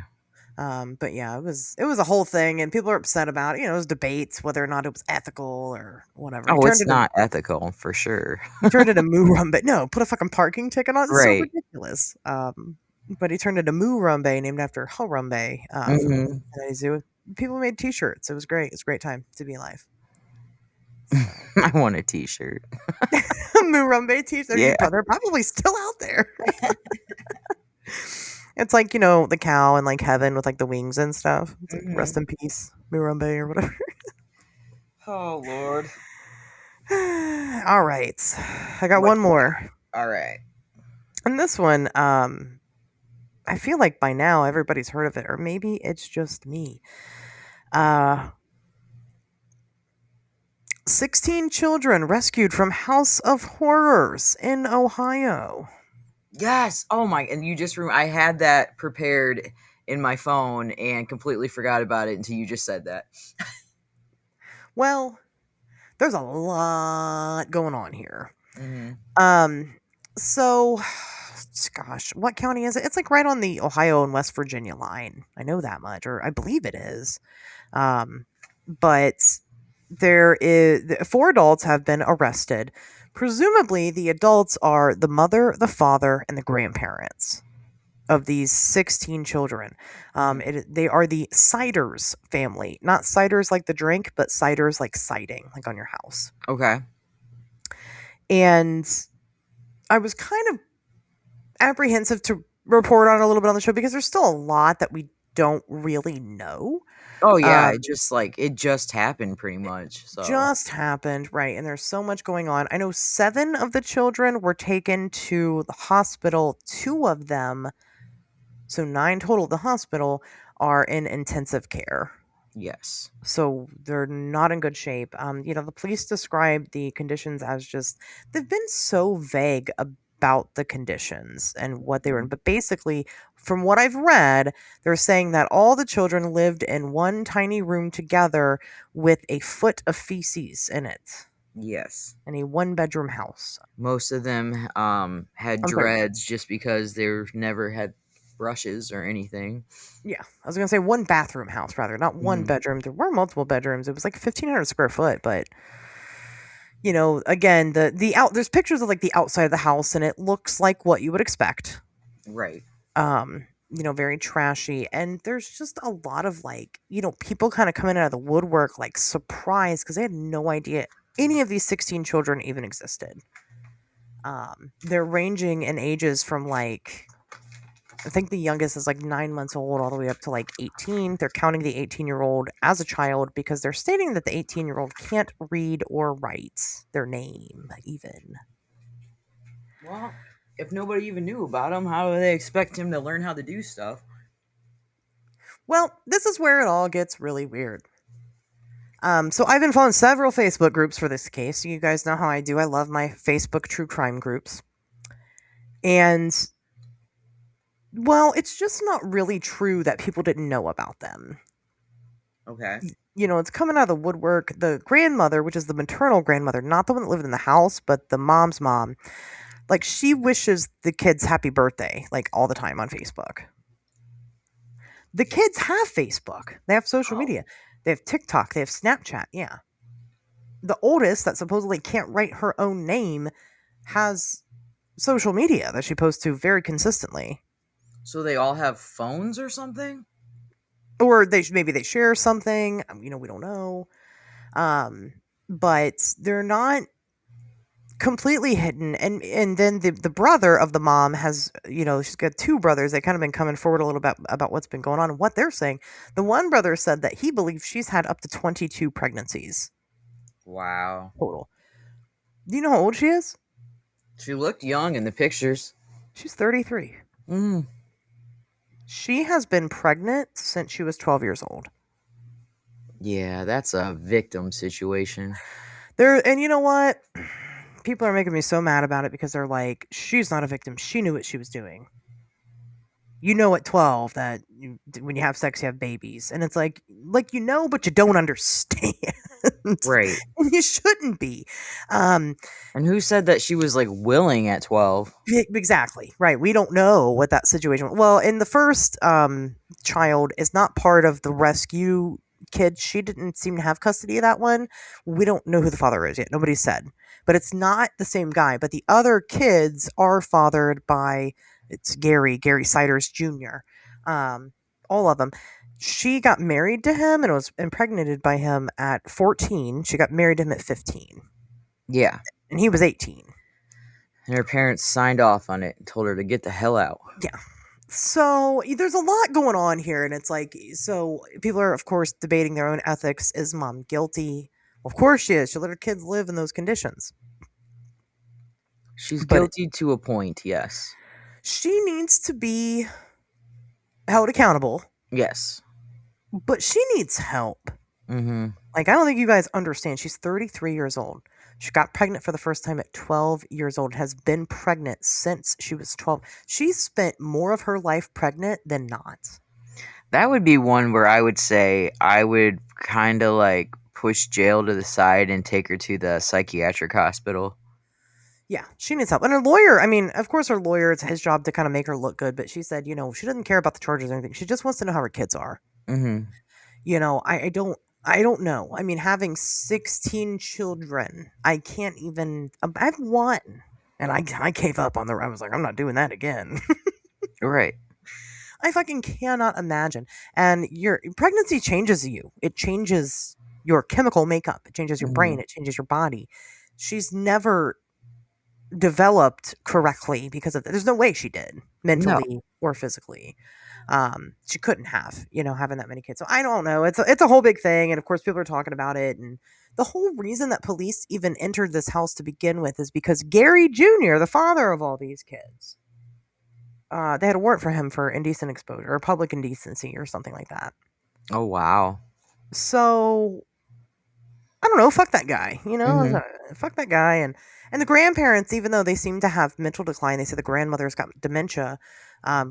But yeah, it was a whole thing, and people are upset about it. It was debates whether or not it was ethical or whatever. Oh, it's not ethical for sure. He turned it a Murambe. No, put a fucking parking ticket on. It's so Right. ridiculous. But he turned it a Murambe, named after Harambe. From Mhm. the Cincinnati Zoo. People made T-shirts. It was great. It's a great time to be alive. I want a T-shirt. Murambe T-shirts. Yeah. They're probably still out there. It's like, the cow in like heaven with like the wings and stuff. It's like, rest in peace, Murambe or whatever. Oh Lord. All right. I got one more. All right. And this one, I feel like by now everybody's heard of it, or maybe it's just me. 16 children rescued from House of Horrors in Ohio. Yes. Oh my! And you just I had that prepared in my phone and completely forgot about it until you just said that. Well, there's a lot going on here. Mm-hmm. So, gosh, what county is it? It's like right on the Ohio and West Virginia line. I know that much, or I believe it is. But there is 4 adults have been arrested. Presumably, the adults are the mother, the father, and the grandparents of these 16 children. They are the Siders family. Not ciders like the drink, but ciders like siding, like on your house. Okay. And I was kind of apprehensive to report on a little bit on the show because there's still a lot that we don't really know. Oh yeah, it just happened pretty much. So Just happened, right? And there's so much going on. I know 7 of the children were taken to the hospital. 2 of them, so 9 total at the hospital, are in intensive care. yes. So they're not in good shape. The police describe the conditions as they've been so vague about the conditions and what they were in. But basically, from what I've read, they're saying that all the children lived in one tiny room together with a foot of feces in it. Yes. In a 1-bedroom house. Most of them had dreads just because they never had brushes or anything. Yeah, I was gonna say 1-bathroom house rather, not 1 bedroom. There were multiple bedrooms. It was like 1,500 square foot, but again, there's pictures of like the outside of the house, and it looks like what you would expect. Right. Very trashy, and there's just a lot of like, people kind of coming out of the woodwork, like surprised because they had no idea any of these 16 children even existed. They're ranging in ages from like, I think the youngest is like 9 months old all the way up to like 18. They're counting the 18-year-old as a child because they're stating that the 18-year-old can't read or write their name even. Well, if nobody even knew about him, how do they expect him to learn how to do stuff? Well, this is where it all gets really weird. So I've been following several Facebook groups for this case. You guys know how I do. I love my Facebook true crime groups. And, well, it's just not really true that people didn't know about them. Okay. You know, it's coming out of the woodwork. The grandmother, which is the maternal grandmother, not the one that lived in the house, but the mom's mom, like, she wishes the kids happy birthday, like, all the time on Facebook. The kids have Facebook. They have social media. They have TikTok. They have Snapchat. Yeah. The oldest, that supposedly can't write her own name, has social media that she posts to very consistently. So they all have phones or something? Or maybe they share something. We don't know. But they're not completely hidden. And then the brother of the mom has, she's got two brothers. They kind of been coming forward a little bit about what's been going on and what they're saying. The one brother said that he believes she's had up to 22 pregnancies. Wow. Total. Do you know how old she is? She looked young in the pictures. She's 33. Mm. She has been pregnant since she was 12 years old. Yeah, that's a victim situation. And you know what? People are making me so mad about it because they're like, she's not a victim. She knew what she was doing. You know at 12 that when you have sex, you have babies. And it's like, but you don't understand. Right. And you shouldn't be. And who said that she was, like, willing at 12? Exactly. Right. We don't know what that situation was. Well, in the first child is not part of the rescue kid. She didn't seem to have custody of that one. We don't know who the father is yet. Nobody said. But it's not the same guy. But the other kids are fathered by, it's Gary Siders Jr. All of them. She got married to him and was impregnated by him at 14. She got married to him at 15. Yeah. And he was 18. And her parents signed off on it and told her to get the hell out. Yeah. So there's a lot going on here. And it's like, so people are, of course, debating their own ethics. Is mom guilty? Well, of course she is. She let her kids live in those conditions. She's guilty to a point, yes. She needs to be held accountable. Yes. But she needs help. Mm-hmm. Like, I don't think you guys understand. She's 33 years old. She got pregnant for the first time at 12 years old, has been pregnant since she was 12. She's spent more of her life pregnant than not. That would be one where I would say I would kind of like push jail to the side and take her to the psychiatric hospital. Yeah, she needs help. And her lawyer, of course her lawyer, it's his job to kind of make her look good, but she said, she doesn't care about the charges or anything. She just wants to know how her kids are. Mm-hmm. I don't know. Having 16 children, I can't even, I have one. And I gave up on I was like, I'm not doing that again. Right. I fucking cannot imagine. And your pregnancy changes you. It changes your chemical makeup. It changes your brain. It changes your body. She's never developed correctly because of that. There's no way she did mentally or physically. She couldn't have, having that many kids. So I don't know. It's a whole big thing. And of course people are talking about it. And the whole reason that police even entered this house to begin with is because Gary Jr., the father of all these kids, they had a warrant for him for indecent exposure or public indecency or something like that. Oh, wow. So I don't know. Fuck that guy, fuck that guy. And the grandparents, even though they seem to have mental decline, they say the grandmother's got dementia,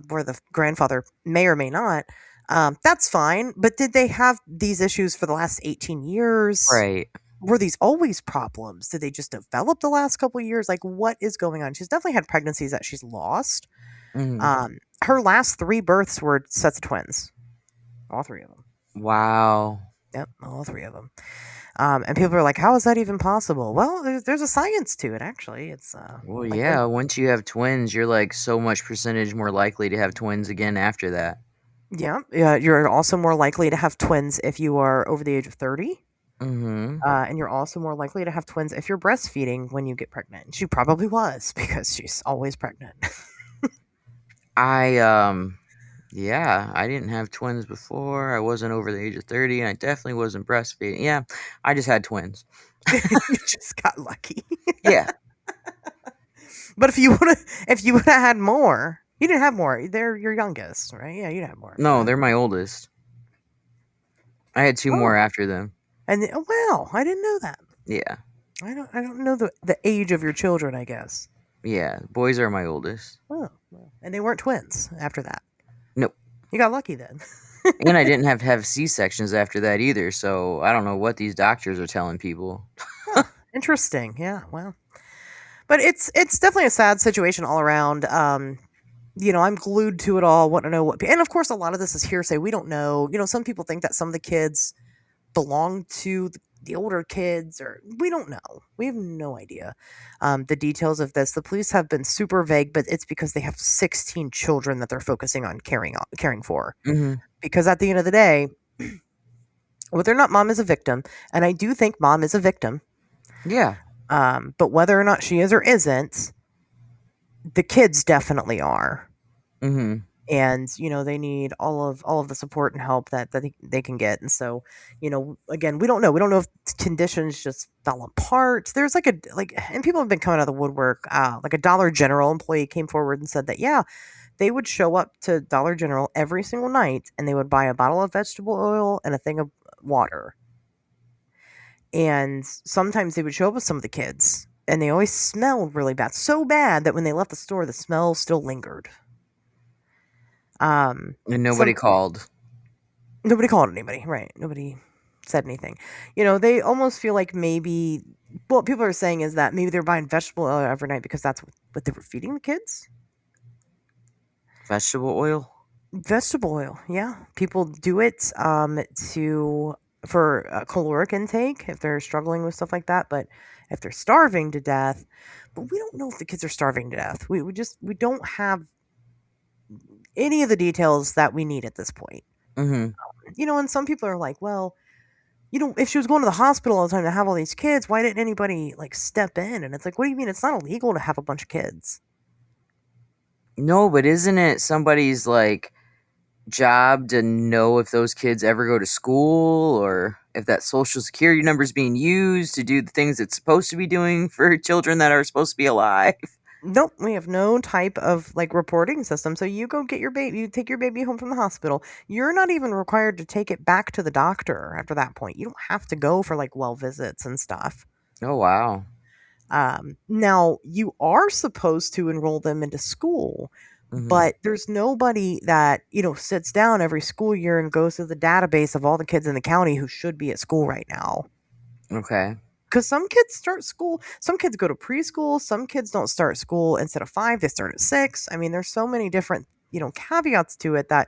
where the grandfather may or may not. That's fine. But did they have these issues for the last 18 years? Right. Were these always problems? Did they just develop the last couple of years? Like, what is going on? She's definitely had pregnancies that she's lost. Mm-hmm. Her last 3 births were sets of twins. All 3 of them. Wow. Yep, all 3 of them. And people are like, how is that even possible? Well, there's a science to it, actually. It's well, yeah. Once you have twins, you're like so much percentage more likely to have twins again after that. Yeah. You're also more likely to have twins if you are over the age of 30. Mm-hmm. And you're also more likely to have twins if you're breastfeeding when you get pregnant. She probably was because she's always pregnant. Yeah, I didn't have twins before. I wasn't over the age of 30, and I definitely wasn't breastfeeding. Yeah, I just had twins. You just got lucky. Yeah. But if you would have had more, you didn't have more. They're your youngest, right? Yeah, you'd have more. No, they're my oldest. I had 2 more after them. And oh, wow, I didn't know that. Yeah. I don't know the age of your children, I guess. Yeah. Boys are my oldest. Oh, well. And they weren't twins after that. Nope. You got lucky then. And I didn't have C-sections after that either, so I don't know what these doctors are telling people. Huh, interesting. Yeah, well. But it's definitely a sad situation all around. I'm glued to it all, want to know and of course a lot of this is hearsay. We don't know. Some people think that some of the kids belong to the older kids, or we don't know. We have no idea the details of this. The police have been super vague, but it's because they have 16 children that they're focusing on caring for. Mm-hmm. Because at the end of the day, whether or not mom is a victim, and I do think mom is a victim, Yeah. but whether or not she is or isn't, the kids definitely are. Mm-hmm. And they need all of the support and help that they can get. And so again, we don't know if conditions just fell apart. There's and people have been coming out of the woodwork. Like a Dollar General employee came forward and said that they would show up to Dollar General every single night and they would buy a bottle of vegetable oil and a thing of water. And sometimes they would show up with some of the kids and they always smelled really bad, so bad that when they left the store the smell still lingered. And nobody called. Nobody called anybody, right? Nobody said anything. They almost feel like maybe what people are saying is that maybe they're buying vegetable oil every night because that's what they were feeding the kids. Vegetable oil? Vegetable oil, yeah. People do it for caloric intake if they're struggling with stuff like that. But if they're starving to death, but we don't know if the kids are starving to death. We don't have any of the details that we need at this point. Mm-hmm. And some people are like, well, if she was going to the hospital all the time to have all these kids, why didn't anybody step in? And it's like, what do you mean? It's not illegal to have a bunch of kids. No, but isn't it somebody's job to know if those kids ever go to school or if that social security number is being used to do the things it's supposed to be doing for children that are supposed to be alive? Nope, we have no type of reporting system. So you go get your baby, you take your baby home from the hospital. You're not even required to take it back to the doctor after that point. You don't have to go for well visits and stuff. Oh, wow. Now you are supposed to enroll them into school, but there's nobody that, sits down every school year and goes through the database of all the kids in the county who should be at school right now. Okay. Because some kids start school, some kids go to preschool, some kids don't start school instead of 5, they start at 6. I mean, there's so many different, caveats to it that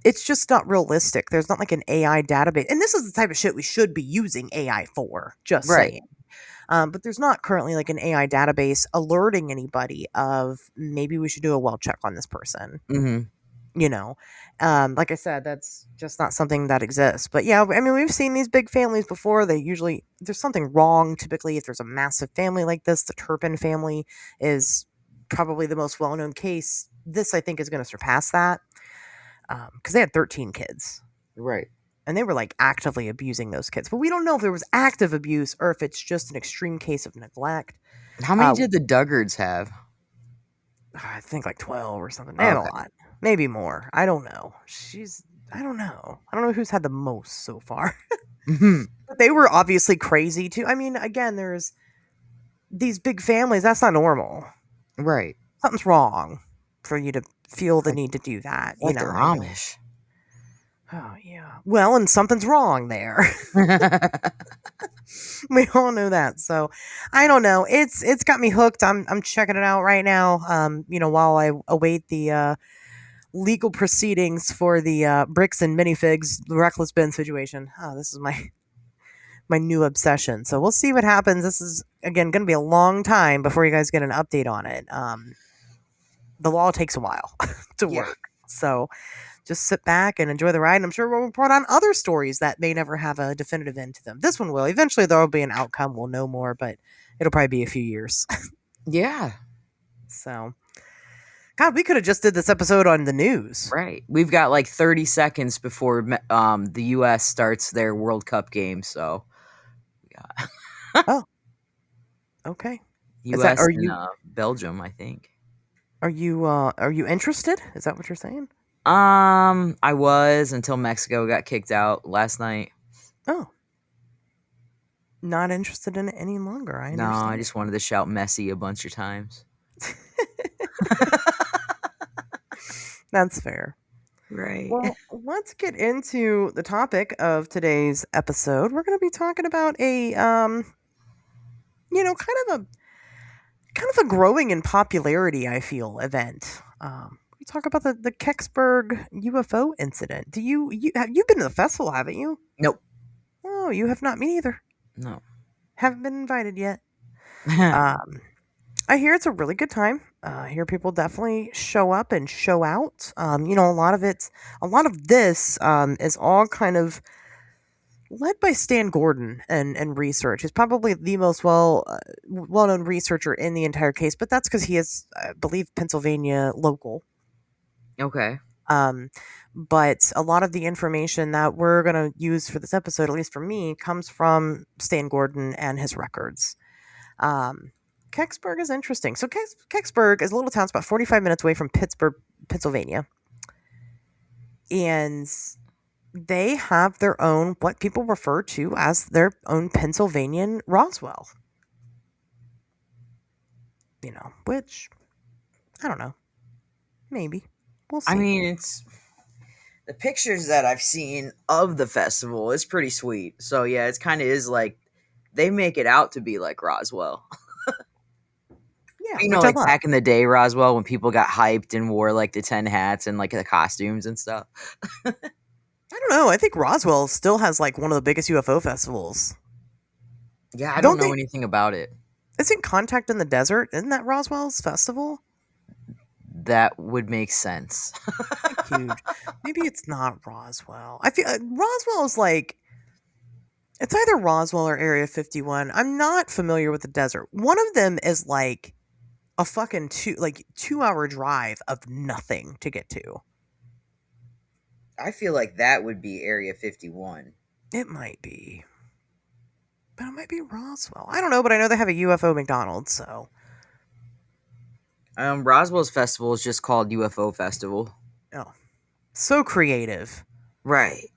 it's just not realistic. There's not an AI database. And this is the type of shit we should be using AI for, just saying. But there's not currently an AI database alerting anybody of maybe we should do a well check on this person. Mm-hmm. Like I said, that's just not something that exists. But yeah, I mean, we've seen these big families before. There's something wrong. Typically, if there's a massive family like this, the Turpin family is probably the most well-known case. This, I think, is going to surpass that because they had 13 kids. Right. And they were actively abusing those kids. But we don't know if there was active abuse or if it's just an extreme case of neglect. How many did the Duggards have? I think 12 or something. They had a lot. Maybe more. I don't know. I don't know. I don't know who's had the most so far. But they were obviously crazy too. I mean, again, there's these big families. That's not normal. Right. Something's wrong for you to feel the need to do that. They're Amish. Oh, yeah. Well, and something's wrong there. We all know that. So I don't know. It's got me hooked. I'm checking it out right now. While I await the legal proceedings for the bricks and minifigs reckless bin situation. Oh, this is my new obsession. So we'll see what happens. This is again going to be a long time before you guys get an update on it. The law takes a while to work. So just sit back and enjoy the ride. And I'm sure we'll report on other stories that may never have a definitive end to them. This one will. Eventually there will be an outcome. We'll know more, but it'll probably be a few years. Yeah. So, God, we could have just did this episode on the news. Right. We've got 30 seconds before the U.S. starts their World Cup game. So, yeah. Oh, okay. U.S. and Belgium, I think. Are you interested? Is that what you're saying? I was until Mexico got kicked out last night. Oh. Not interested in it any longer. I No, understand. I just wanted to shout messy a bunch of times. That's fair. Right. Well, let's get into the topic of today's episode. We're going to be talking about a kind of a growing in popularity, I feel, event. We talk about the Kecksburg UFO incident. You've been to the festival, haven't you? Nope. Oh, you have not. Me neither. No. Haven't been invited yet. I hear it's a really good time. I hear people definitely show up and show out. A lot of this is all kind of led by Stan Gordon and research. He's probably the most well-known researcher in the entire case, but that's because he is, I believe, Pennsylvania local. Okay. But a lot of the information that we're going to use for this episode, at least for me, comes from Stan Gordon and his records. Kecksburg is interesting. So Kecksburg is a little town. It's about 45 minutes away from Pittsburgh, Pennsylvania. And they have their own, what people refer to as their own Pennsylvanian Roswell. Which, I don't know. Maybe. We'll see. I mean, it's the pictures that I've seen of the festival is pretty sweet. So yeah, it's kind of is like they make it out to be like Roswell. Yeah, like back in the day, Roswell, when people got hyped and wore like the 10 hats and like the costumes and stuff. I don't know. I think Roswell still has like one of the biggest UFO festivals. Yeah, I don't know anything about it. Isn't Contact in the Desert? Isn't that Roswell's festival? That would make sense. Huge. Maybe it's not Roswell. I feel Roswell is like, it's either Roswell or Area 51. I'm not familiar with the desert. One of them is like a fucking 2-hour drive of nothing to get to. I feel like that would be Area 51. It might be. But it might be Roswell. I don't know, but I know they have a UFO McDonald's, so. Roswell's festival is just called UFO Festival. Oh. So creative. Right.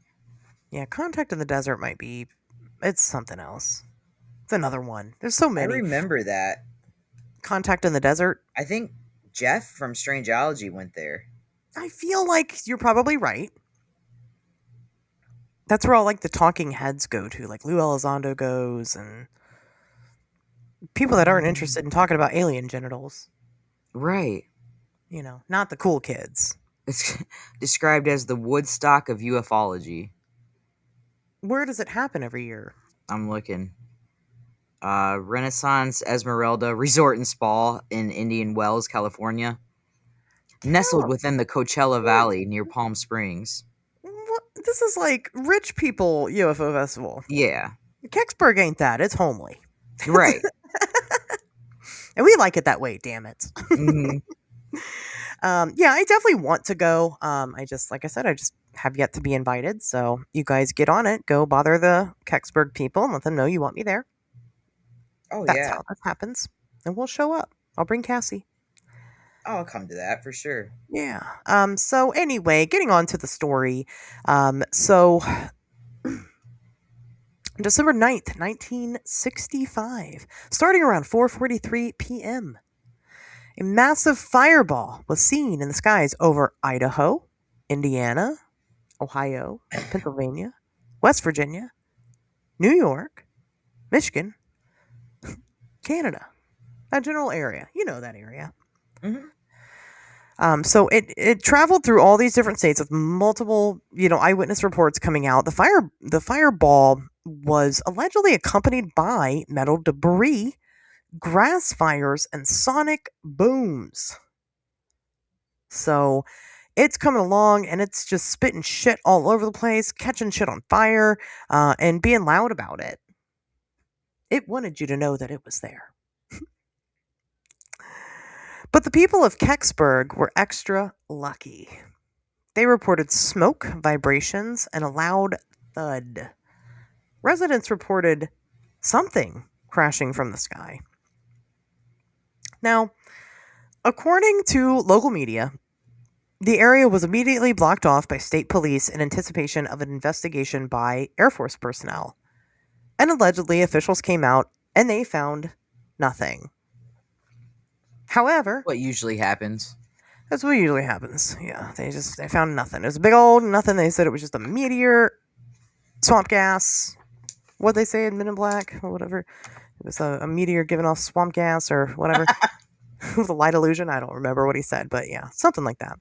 Yeah, Contact in the Desert might be. It's something else. It's another one. There's so many. I remember that. Contact in the Desert. I think Jeff from Strangeology went there. I feel like you're probably right. That's where all like the talking heads go to. Like Lou Elizondo goes and people that aren't interested in talking about alien genitals. Right. Not the cool kids. It's described as the Woodstock of ufology. Where does it happen every year? I'm looking. Renaissance Esmeralda Resort and Spa in Indian Wells, California. Nestled within the Coachella Valley near Palm Springs. What? This is like rich people UFO festival. Yeah. Kecksburg ain't that. It's homely. Right. And we like it that way, damn it. Mm-hmm. Yeah, I definitely want to go. Like I said, I just have yet to be invited. So you guys get on it. Go bother the Kecksburg people and let them know you want me there. Oh, That's how that happens. And we'll show up. I'll bring Cassie. I'll come to that for sure. Yeah. So anyway, getting on to the story. So December 9th, 1965, starting around 4:43 p.m., a massive fireball was seen in the skies over Idaho, Indiana, Ohio, Pennsylvania, West Virginia, New York, Michigan, Canada. That general area. You know that area. Mm-hmm. So it traveled through all these different states with multiple, eyewitness reports coming out. The fireball was allegedly accompanied by metal debris, grass fires, and sonic booms. So it's coming along and it's just spitting shit all over the place, catching shit on fire, and being loud about it. It wanted you to know that it was there. But the people of Kecksburg were extra lucky. They reported smoke, vibrations, and a loud thud. Residents reported something crashing from the sky. Now, according to local media, the area was immediately blocked off by state police in anticipation of an investigation by Air Force personnel. And allegedly, officials came out and they found nothing. However, What usually happens. that's what usually happens. Yeah, they found nothing. It was a big old nothing. They said it was just a meteor, swamp gas. What they say in Men in Black or whatever. It was a meteor giving off swamp gas or whatever. The light illusion. I don't remember what he said, but yeah, something like that.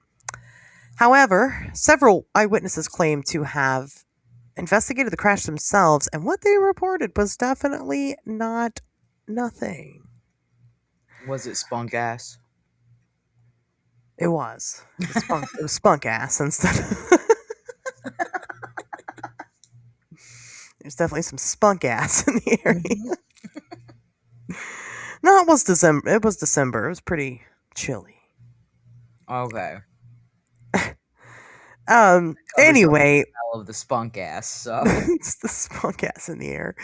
However, several eyewitnesses claim to have investigated the crash themselves, and what they reported was definitely not nothing. Was it spunk ass? It was. It was spunk ass instead. There's definitely some spunk ass in the area. No, it was December. It was December. It was pretty chilly. Okay. Anyway, Smell of the spunk ass. So it's the spunk ass in the air.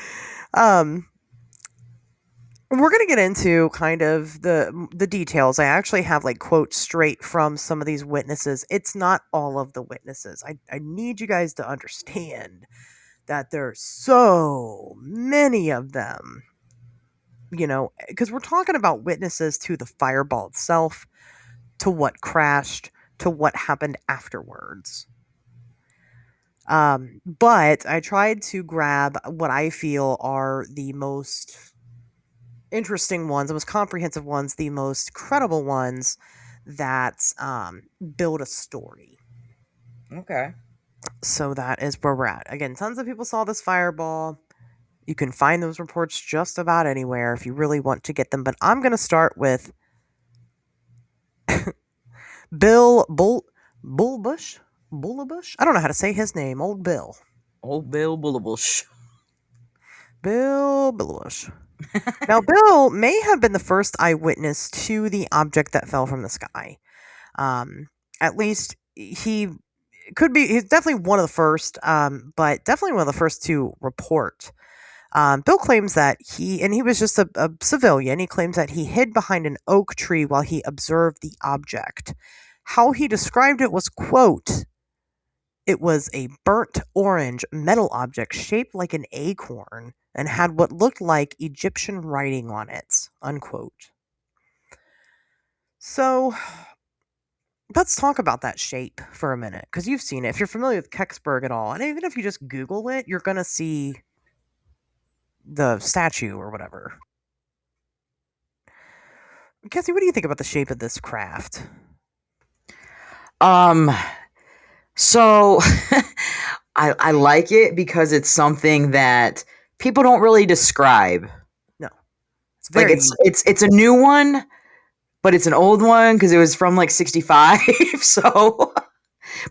We're gonna get into kind of the details. I actually have like quotes straight from some of these witnesses. It's not all of the witnesses. I need you guys to understand that there's so many of them. You know, because we're talking about witnesses to the fireball itself, to what crashed, to what happened afterwards. But I tried to grab what I feel are the most interesting ones, the most comprehensive ones, the most credible ones that build a story. okay. So that is where we're at. Again, tons of people saw this fireball. You can find those reports just about anywhere if you really want to get them. But I'm going to start with Bill Bullabush. Bullabush? I don't know how to say his name. Old Bill. Old Bill Bullabush. Bill Bullabush. Now, Bill may have been the first eyewitness to the object that fell from the sky. At least he could be. He's definitely one of the first, but definitely one of the first to report. Bill claims that he was just a civilian. He claims that he hid behind an oak tree while he observed the object. How he described it was, quote, "It was a burnt orange metal object shaped like an acorn and had what looked like Egyptian writing on it," unquote. So let's talk about that shape for a minute, because you've seen it. If you're familiar with Kecksburg at all, and even if you just Google it, you're going to see the statue or whatever. Cassie, what do you think about the shape of this craft? So I like it because it's something that people don't really describe. No. It's very Like it's a new one, but it's an old one because it was from like 65. So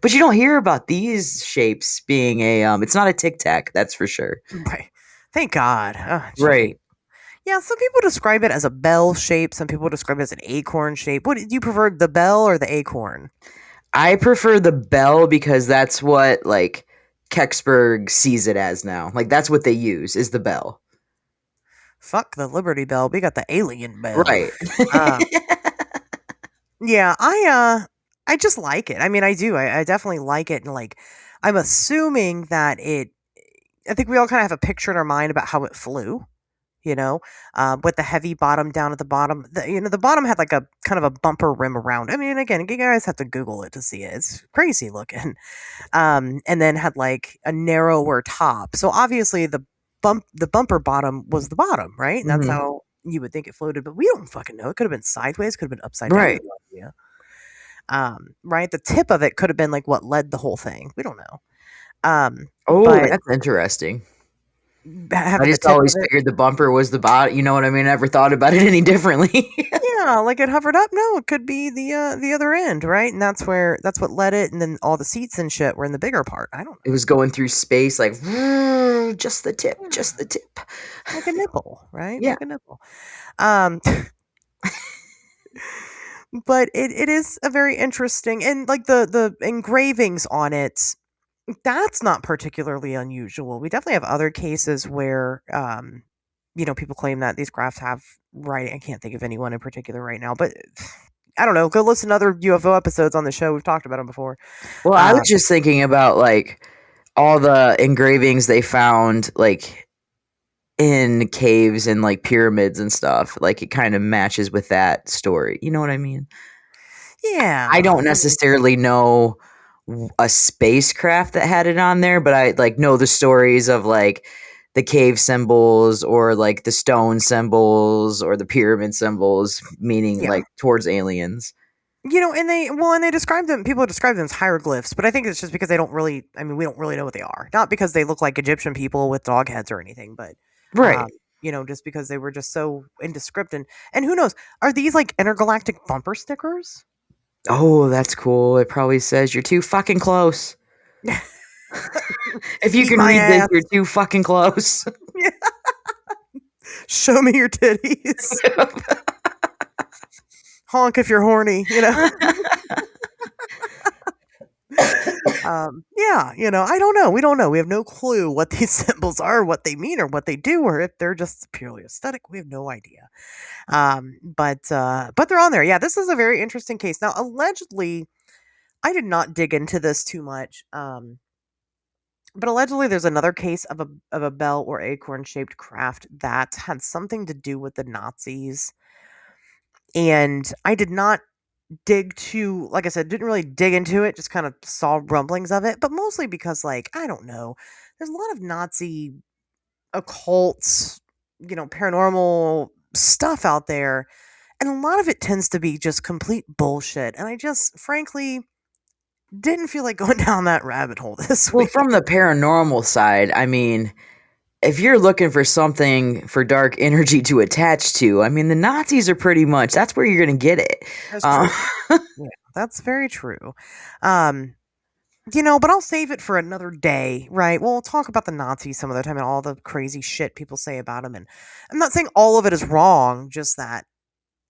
but you don't hear about these shapes being it's not a tic tac, that's for sure. right. Thank God. Oh, Right. Yeah, some people describe it as a bell shape. Some people describe it as an acorn shape. What do you prefer, the bell or the acorn? I prefer the bell because that's what like Kecksburg sees it as now. Like that's what they use is the bell. Fuck the Liberty Bell. We got the alien bell. Right. Yeah, I just like it. I mean, I do. I definitely like it, and like I'm assuming that I think we all kind of have a picture in our mind about how it flew. You know, with the heavy bottom down at the bottom. The bottom had like a kind of a bumper rim around. I mean, again, you guys have to Google it to see it. It's crazy looking. And then had like a narrower top. So obviously the bumper bottom was the bottom, right? And that's how you would think it floated. But we don't fucking know. It could have been sideways. Could have been upside down. Right. No idea. Right. The tip of it could have been like what led the whole thing. We don't know. But That's interesting. having I the just tip of always it- figured the bumper was the bottom. You know what I mean? I never thought about it any differently. Yeah, like it hovered up. No, it could be the other end, right? And that's what led it. And then all the seats and shit were in the bigger part. I don't know, It was going through space like just the tip, just the tip. like a nipple, right? Yeah. Like a nipple. But it is a very interesting, and like the engravings on it, that's not particularly unusual. We definitely have other cases where people claim that these crafts have writing. I can't think of anyone in particular right now, but I don't know. Go listen to other UFO episodes on the show. We've talked about them before. Well, I was just thinking about like all the engravings they found like in caves and like pyramids and stuff. Like it kind of matches with that story. You know what I mean? Yeah. I don't necessarily know a spacecraft that had it on there, but I like know the stories of like the cave symbols or like the stone symbols or the pyramid symbols, meaning Yeah. like towards aliens. And they describe them. People describe them as hieroglyphs, but I think it's just because they don't really. I mean, we don't really know what they are. Not because they look like Egyptian people with dog heads or anything, but Right. just because they were just so indescript. And who knows? Are these like intergalactic bumper stickers? Oh, that's cool. It probably says you're too fucking close. If you Eat can my read this, ass. you're too fucking close. Show me your titties. Honk if you're horny. I don't know. We don't know. We have no clue what these symbols are, what they mean, or what they do, or if they're just purely aesthetic. We have no idea. But they're on there. Yeah, this is a very interesting case. Now, allegedly, I did not dig into this too much. But allegedly, there's another case of a bell or acorn shaped craft that had something to do with the Nazis. And I did not like I said, didn't really dig into it, just kind of saw rumblings of it, but mostly because, like, I don't know, there's a lot of Nazi occults, paranormal stuff out there, and a lot of it tends to be just complete bullshit. And I just, frankly, didn't feel like going down that rabbit hole this Well, week. from the paranormal side, I mean, if you're looking for something for dark energy to attach to, I mean, the Nazis are pretty much, that's where you're going to get it. That's true. Yeah, that's very true. But I'll save it for another day, right? We'll talk about the Nazis some other time and all the crazy shit people say about them. And I'm not saying all of it is wrong, just that,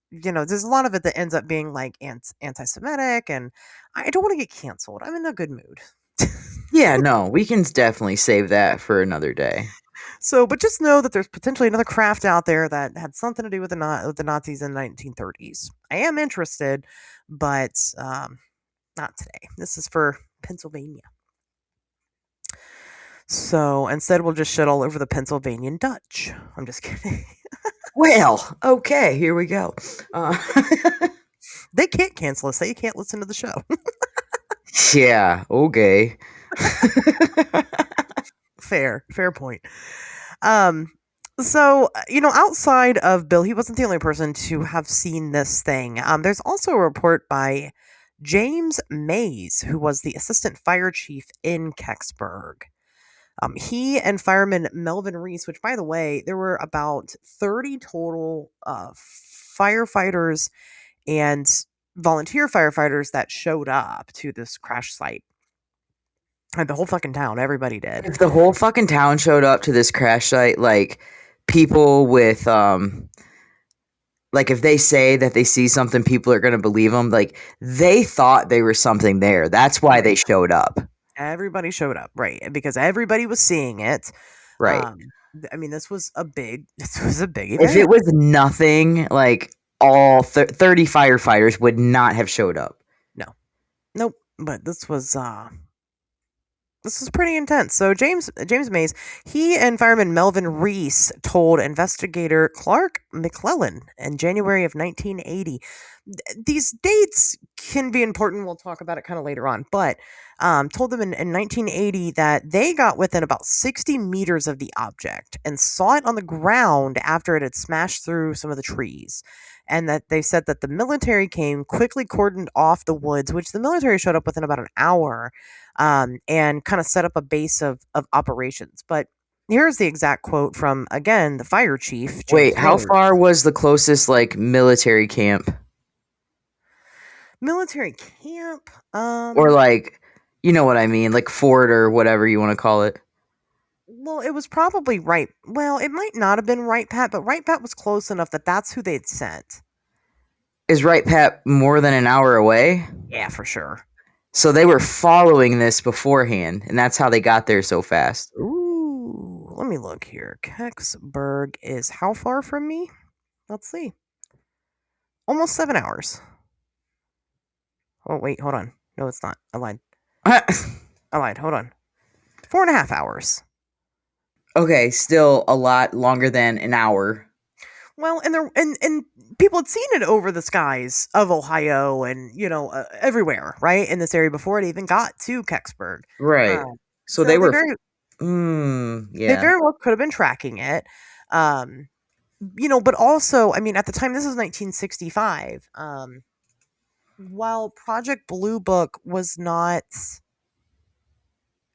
there's a lot of it that ends up being like anti-Semitic, and I don't want to get canceled. I'm in a good mood. Yeah, no, we can definitely save that for another day. So, but just know that there's potentially another craft out there that had something to do with the Nazis in the 1930s. I am interested, but not today. This is for Pennsylvania. So instead, we'll just shit all over the Pennsylvanian Dutch. I'm just kidding. Well, okay, here we go. They can't cancel us. They can't listen to the show. Yeah, okay. Fair point. So, outside of Bill, he wasn't the only person to have seen this thing. There's also a report by James Mays, who was the assistant fire chief in Kecksburg. He and fireman Melvin Reese, which, by the way, there were about 30 total firefighters and volunteer firefighters that showed up to this crash site. And the whole fucking town, everybody did. If the whole fucking town showed up to this crash site, like people with like if they say that they see something, people are going to believe them. Like they thought there was something there. That's why they showed up. Everybody showed up, right? Because everybody was seeing it. Right. I mean, this was a big event. If it was nothing, like all 30 firefighters would not have showed up. Nope. But this was pretty intense. So James Mays, he and fireman Melvin Reese told investigator Clark McClellan in January of 1980. These dates can be important. We'll talk about it kind of later on. But told them in 1980 that they got within about 60 meters of the object and saw it on the ground after it had smashed through some of the trees. And that they said that the military came, quickly cordoned off the woods, which the military showed up within about an hour, and kind of set up a base of operations. But here's the exact quote from, again, the fire chief. James Wait, how Mays. far was the closest like military camp? Military camp? Or like, you know what I mean, like fort or whatever you want to call it. Well, it was probably right. Well, it might not have been Right Pat, but Right Pat was close enough that that's who they'd sent. Is Right Pat more than an hour away? Yeah, for sure. So they were following this beforehand, and that's how they got there so fast. Ooh, let me look here. Kecksburg is how far from me? Let's see. Almost 7 hours. Oh, wait, hold on. No, it's not. I lied. Hold on. 4.5 hours. Okay, still a lot longer than an hour. Well, and people had seen it over the skies of Ohio and everywhere, right, in this area before it even got to Kecksburg. Right. Um, So so they they were very they yeah. very well could have been tracking it. Um, but also, I mean, at the time, this was 1965. While Project Blue Book was not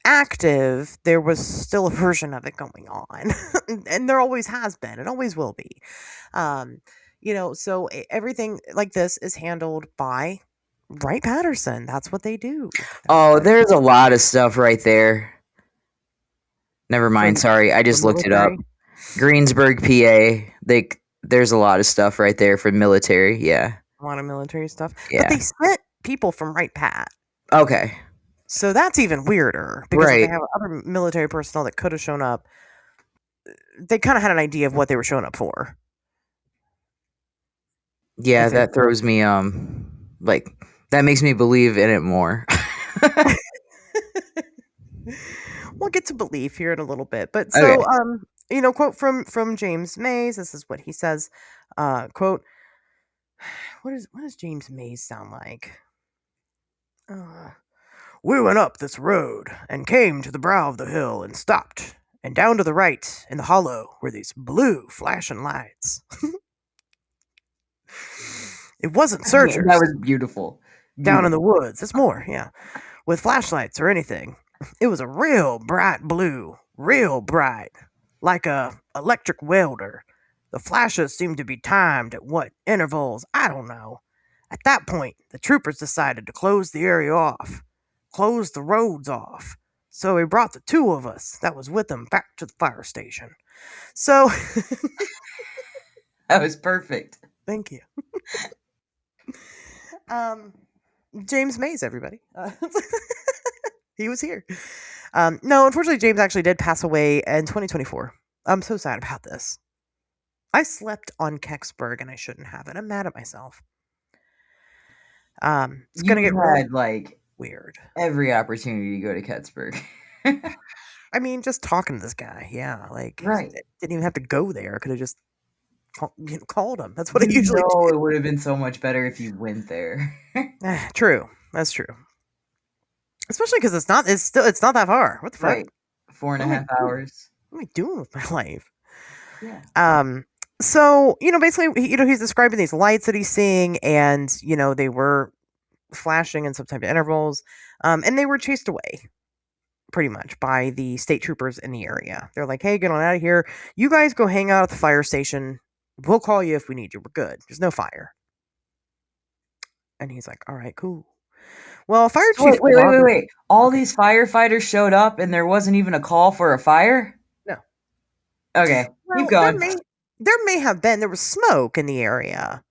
active, there was still a version of it going on, and there always has been, and always will be. Um, so everything like this is handled by Wright Patterson. That's what they do. Oh, there's a lot of stuff right there. Never mind. For, Sorry, I for just looked it up. military. Greensburg, PA. There's a lot of stuff right there for military. Yeah. A lot of military stuff, but Yeah. they sent people from Wright Pat. Okay. So that's even weirder because if Right. they have other military personnel that could have shown up, they kind of had an idea of what they were showing up for. Yeah, If they- that throws me like that makes me believe in it more. We'll get to belief here in a little bit, but Okay. so quote from James Mays. This is what he says. Quote. What does James Mays sound like? We went up this road and came to the brow of the hill and stopped. And down to the right, in the hollow, were these blue flashing lights. It wasn't searchers That was beautiful. down in the woods. It's more, yeah, with flashlights or anything. It was a real bright blue, real bright, like a electric welder. The flashes seemed to be timed at what intervals, I don't know. At that point, the troopers decided to close the area off, close the roads off. So he brought the two of us that was with him back to the fire station. So, That was perfect. thank you. James Mays, everybody. He was here. No, unfortunately, James actually did pass away in 2024. I'm so sad about this. I slept on Kecksburg and I shouldn't have it. I'm mad at myself. It's gonna get real like weird. every opportunity to go to Kecksburg. I mean, just talking to this guy, yeah, like Right. didn't even have to go there. Could have just called him. That's what I usually No, do. it would have been so much better if you went there. True, that's true. Especially because it's not not that far. What the fuck? Right. 4.5 hours. What am I doing with my life? Yeah. So, basically, he's describing these lights that he's seeing, and, they were flashing in sometimes intervals, and they were chased away, pretty much, by the state troopers in the area. They're like, hey, get on out of here. You guys go hang out at the fire station. We'll call you if we need you. We're good. There's no fire. And he's like, all right, cool. Well, fire chief... Wait. All these firefighters showed up and there wasn't even a call for a fire? No. Okay, Well, keep going. There may have been. There was smoke in the area.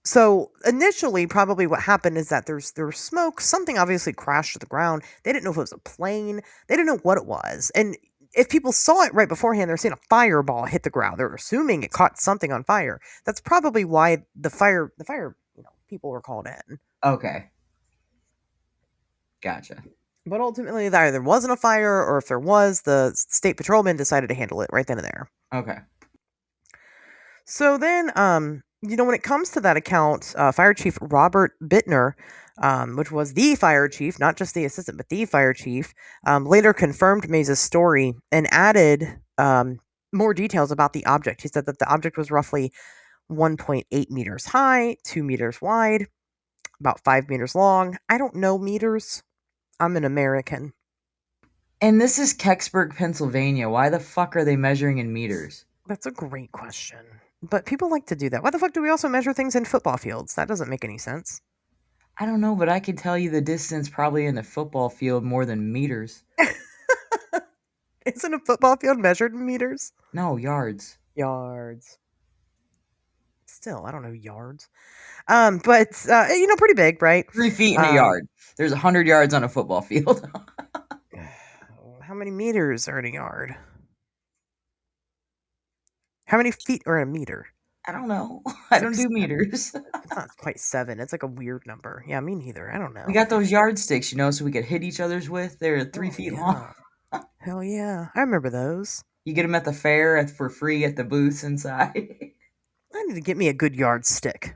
So initially, probably what happened is that there was smoke. Something obviously crashed to the ground. They didn't know if it was a plane. They didn't know what it was. And if people saw it right beforehand, they're seeing a fireball hit the ground. They're assuming it caught something on fire. That's probably why the fire people were called in. Okay. Gotcha. But ultimately, either there wasn't a fire, or if there was, the state patrolman decided to handle it right then and there. Okay. So then, when it comes to that account, Fire Chief Robert Bittner, which was the fire chief, not just the assistant, but the fire chief, later confirmed Mays' story and added more details about the object. He said that the object was roughly 1.8 meters high, 2 meters wide, about 5 meters long. I don't know meters. I'm an American. And this is Kecksburg, Pennsylvania. Why the fuck are they measuring in meters? That's a great question. But people like to do that. Why the fuck do we also measure things in football fields? That doesn't make any sense. I don't know, but I can tell you the distance probably in the football field more than meters. Isn't a football field measured in meters? No, yards. Yards. Still, I don't know yards. But pretty big, right? 3 feet in a yard. There's 100 yards on a football field. How many meters are in a yard? How many feet are in a meter? I don't know. I don't do meters. It's not quite 7. It's like a weird number. Yeah, me neither. I don't know. We got those yardsticks, so we could hit each other's with. They're 3 feet long. Hell yeah. I remember those. You get them at the fair for free at the booths inside. I need to get me a good yardstick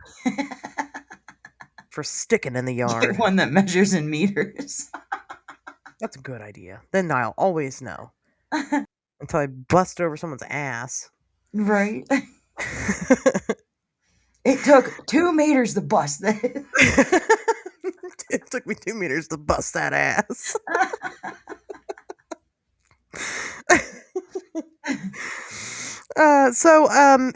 for sticking in the yard. Get one that measures in meters. That's a good idea. Then I'll always know. Until I bust over someone's ass. Right. It took 2 meters to bust this. It took me 2 meters to bust that ass.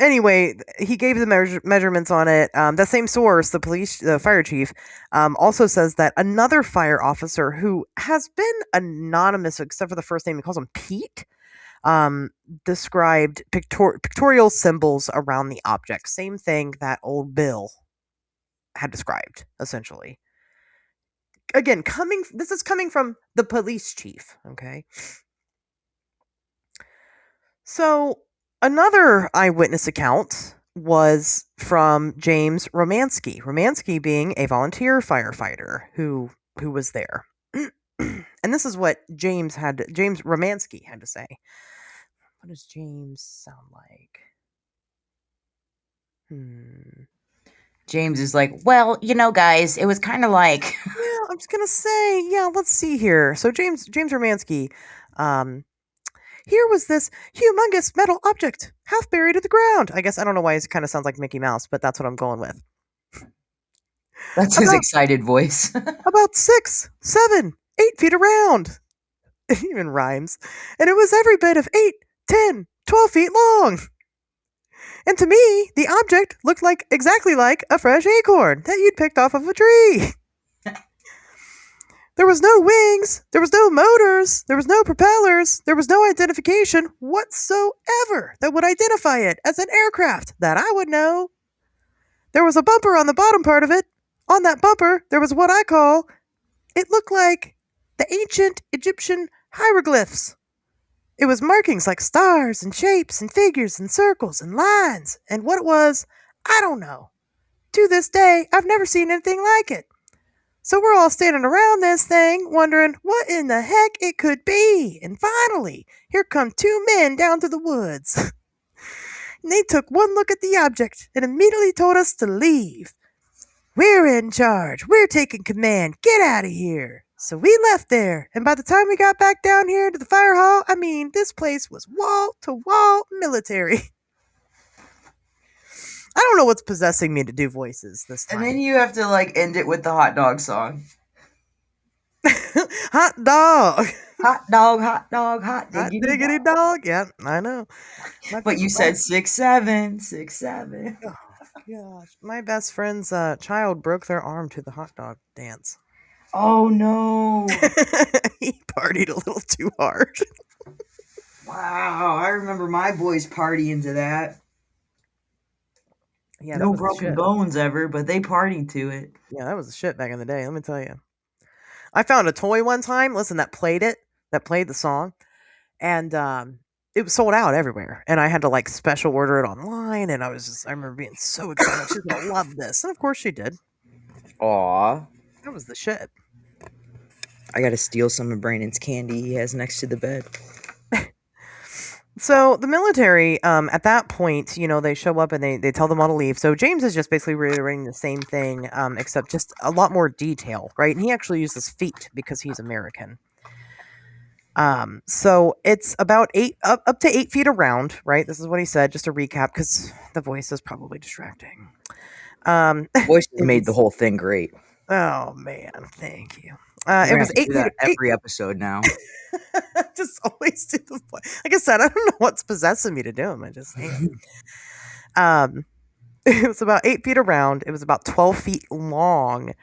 Anyway, he gave the measurements on it. That same source, the fire chief, also says that another fire officer who has been anonymous except for the first name, he calls him Pete, described pictorial symbols around the object. Same thing that old Bill had described, essentially. Again, this is coming from the police chief, okay? So, another eyewitness account was from James Romansky. Romansky being a volunteer firefighter who was there. And this is what James Romansky had to say. What does James sound like? James is like, well, guys, it was kind of like. Yeah, I'm just gonna say, let's see here. So James Romansky, here was this humongous metal object, half buried in the ground. I guess I don't know why it kind of sounds like Mickey Mouse, but that's what I'm going with. That's his excited voice. About 6, 7, 8 feet around. It even rhymes. And it was every bit of 8, 10, 12 feet long. And to me, the object looked exactly like a fresh acorn that you'd picked off of a tree. There was no wings, there was no motors, there was no propellers, there was no identification whatsoever that would identify it as an aircraft that I would know. There was a bumper on the bottom part of it. On that bumper, there was what I call, it looked like the ancient Egyptian hieroglyphs. It was markings like stars and shapes and figures and circles and lines. And what it was, I don't know. To this day, I've never seen anything like it. So we're all standing around this thing, wondering what in the heck it could be. And finally, here come 2 men down to the woods. And they took one look at the object and immediately told us to leave. We're in charge. We're taking command. Get out of here. So we left there, and by the time we got back down here to the fire hall, this place was wall-to-wall military. I don't know what's possessing me to do voices this time. And then you have to, end it with the hot dog song. Hot dog. Hot dog, hot dog, hot diggity dog. Yeah, I know. But you said 6, 7, 6, 7. Oh, gosh. My best friend's child broke their arm to the hot dog dance. Oh, no. He partied a little too hard. Wow, I remember my boys partying to that. Yeah, no broken bones ever, but they partied to it. Yeah, that was the shit back in the day, let me tell you. I found a toy one time, that played the song, and it was sold out everywhere. And I had to special order it online, and I remember being so excited. She's gonna love this. And of course she did. Aw. That was the shit. I gotta steal some of Brandon's candy he has next to the bed. So the military, at that point, they show up and they tell them all to leave. So James is just basically reiterating the same thing, except just a lot more detail, right? And he actually uses feet because he's American. So it's about up to 8 feet around, right? This is what he said, just to recap, because the voice is probably distracting. Voice made the whole thing great. Oh man, thank you. It was 8 feet. Every episode now. Just always do the voice. Like I said, I don't know what's possessing me to do them. I just hate it. It was about 8 feet around. It was about 12 feet long,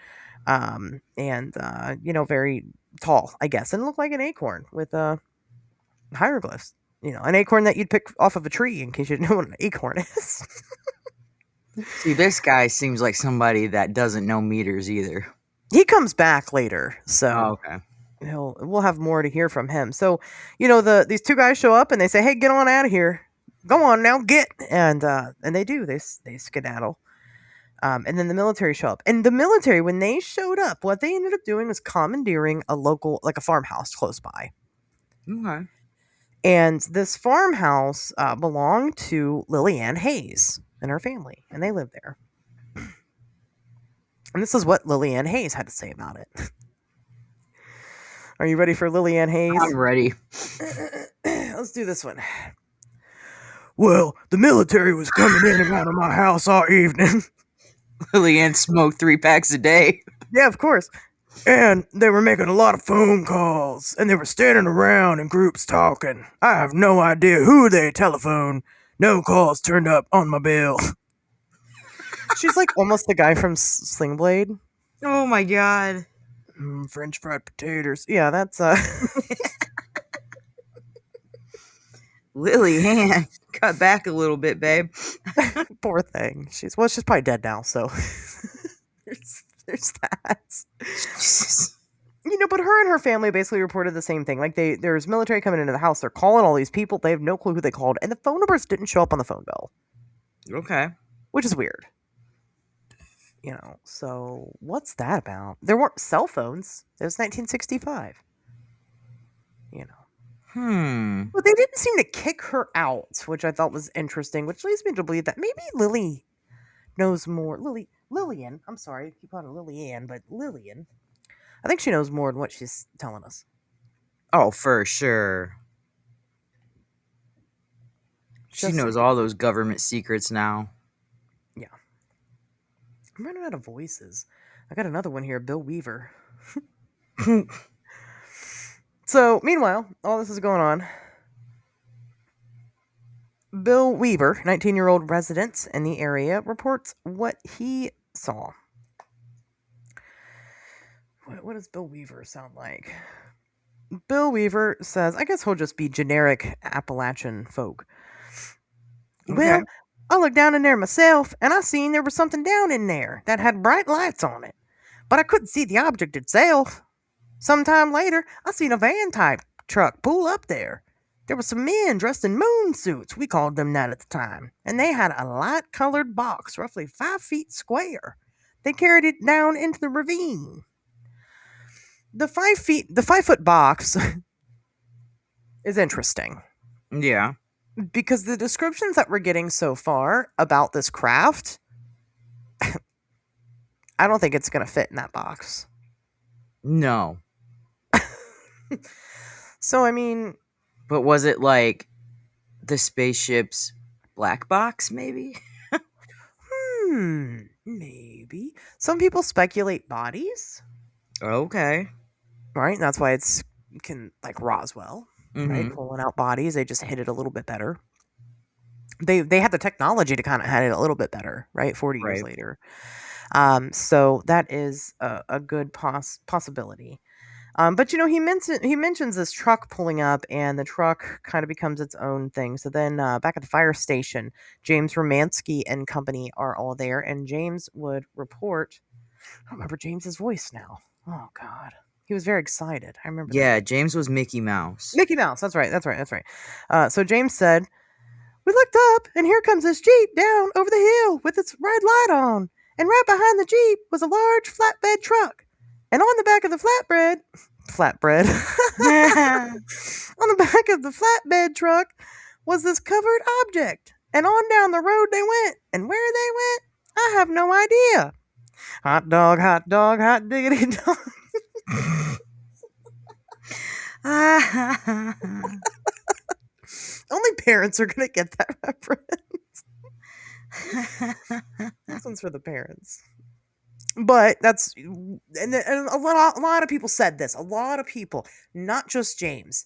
and very tall, I guess, and it looked like an acorn with hieroglyphs. An acorn that you'd pick off of a tree, in case you didn't know what an acorn is. See, this guy seems like somebody that doesn't know meters either. He comes back later, so okay. We'll have more to hear from him. So, these 2 guys show up and they say, "Hey, get on out of here. go on now, get. And they do. They skedaddle. And then the military show up. And the military, when they showed up, what they ended up doing was commandeering a local, like a farmhouse close by. Okay. And this farmhouse belonged to Lillian Hayes and her family, and they lived there. And this is what Lillian Hayes had to say about it. Are you ready for Lillian Hayes? I'm ready. Let's do this one. Well, the military was coming in and out of my house all evening. Lillian smoked 3 packs a day. Yeah, of course. And they were making a lot of phone calls, and they were standing around in groups talking. I have no idea who they telephoned. No calls turned up on my bill. She's like almost the guy from Sling Blade. Oh my god. French fried potatoes. Yeah, that's Lillian, cut back a little bit, babe. poor thing. She's probably dead now, so there's that. But her and her family basically reported the same thing. Like there's military coming into the house, they're calling all these people, they have no clue who they called, and the phone numbers didn't show up on the phone bill. Okay. Which is weird. So what's that about? There weren't cell phones. It was 1965. But they didn't seem to kick her out, which I thought was interesting, which leads me to believe that maybe Lily knows more. Lillian, I'm sorry, I keep calling her Lillian, but Lillian. I think she knows more than what she's telling us. Oh, for sure. She knows all those government secrets now. Yeah. I'm running out of voices. I got another one here, Bill Weaver. So, meanwhile, all this is going on. Bill Weaver, 19-year-old resident in the area, reports what he saw. What does Bill Weaver sound like? Bill Weaver says, I guess he'll just be generic Appalachian folk. Okay. Well, I looked down in there myself, and I seen there was something down in there that had bright lights on it. But I couldn't see the object itself. Sometime later, I seen a van-type truck pull up there. There were some men dressed in moon suits, we called them that at the time, and they had a light-colored box roughly 5 feet square. They carried it down into the ravine. The 5-foot box is interesting. Yeah. Because the descriptions that we're getting so far about this craft, I don't think it's going to fit in that box. No. So, I mean... But was it like the spaceship's black box, maybe? Maybe. Some people speculate bodies. Okay. Right? That's why it's like Roswell, right? Pulling out bodies. They just hit it a little bit better. They had the technology to kind of hit it a little bit better, right? 40 years later. So that is a good possibility. But he mentions this truck pulling up, and the truck kind of becomes its own thing. So then back at the fire station, James Romansky and company are all there, and James would report. I don't remember James's voice now. Oh God, he was very excited. I remember. Yeah, that. James was Mickey Mouse. Mickey Mouse. That's right. So James said, "We looked up, and here comes this Jeep down over the hill with its red light on, and right behind the Jeep was a large flatbed truck, and on the back of the flatbed." On the back of the flatbed truck was this covered object, and on down the road they went, and where they went, I have no idea. Hot dog, hot diggity dog. Only parents are gonna get that reference. This one's for the parents. But that's, and a lot of people said this. A lot of people, not just James,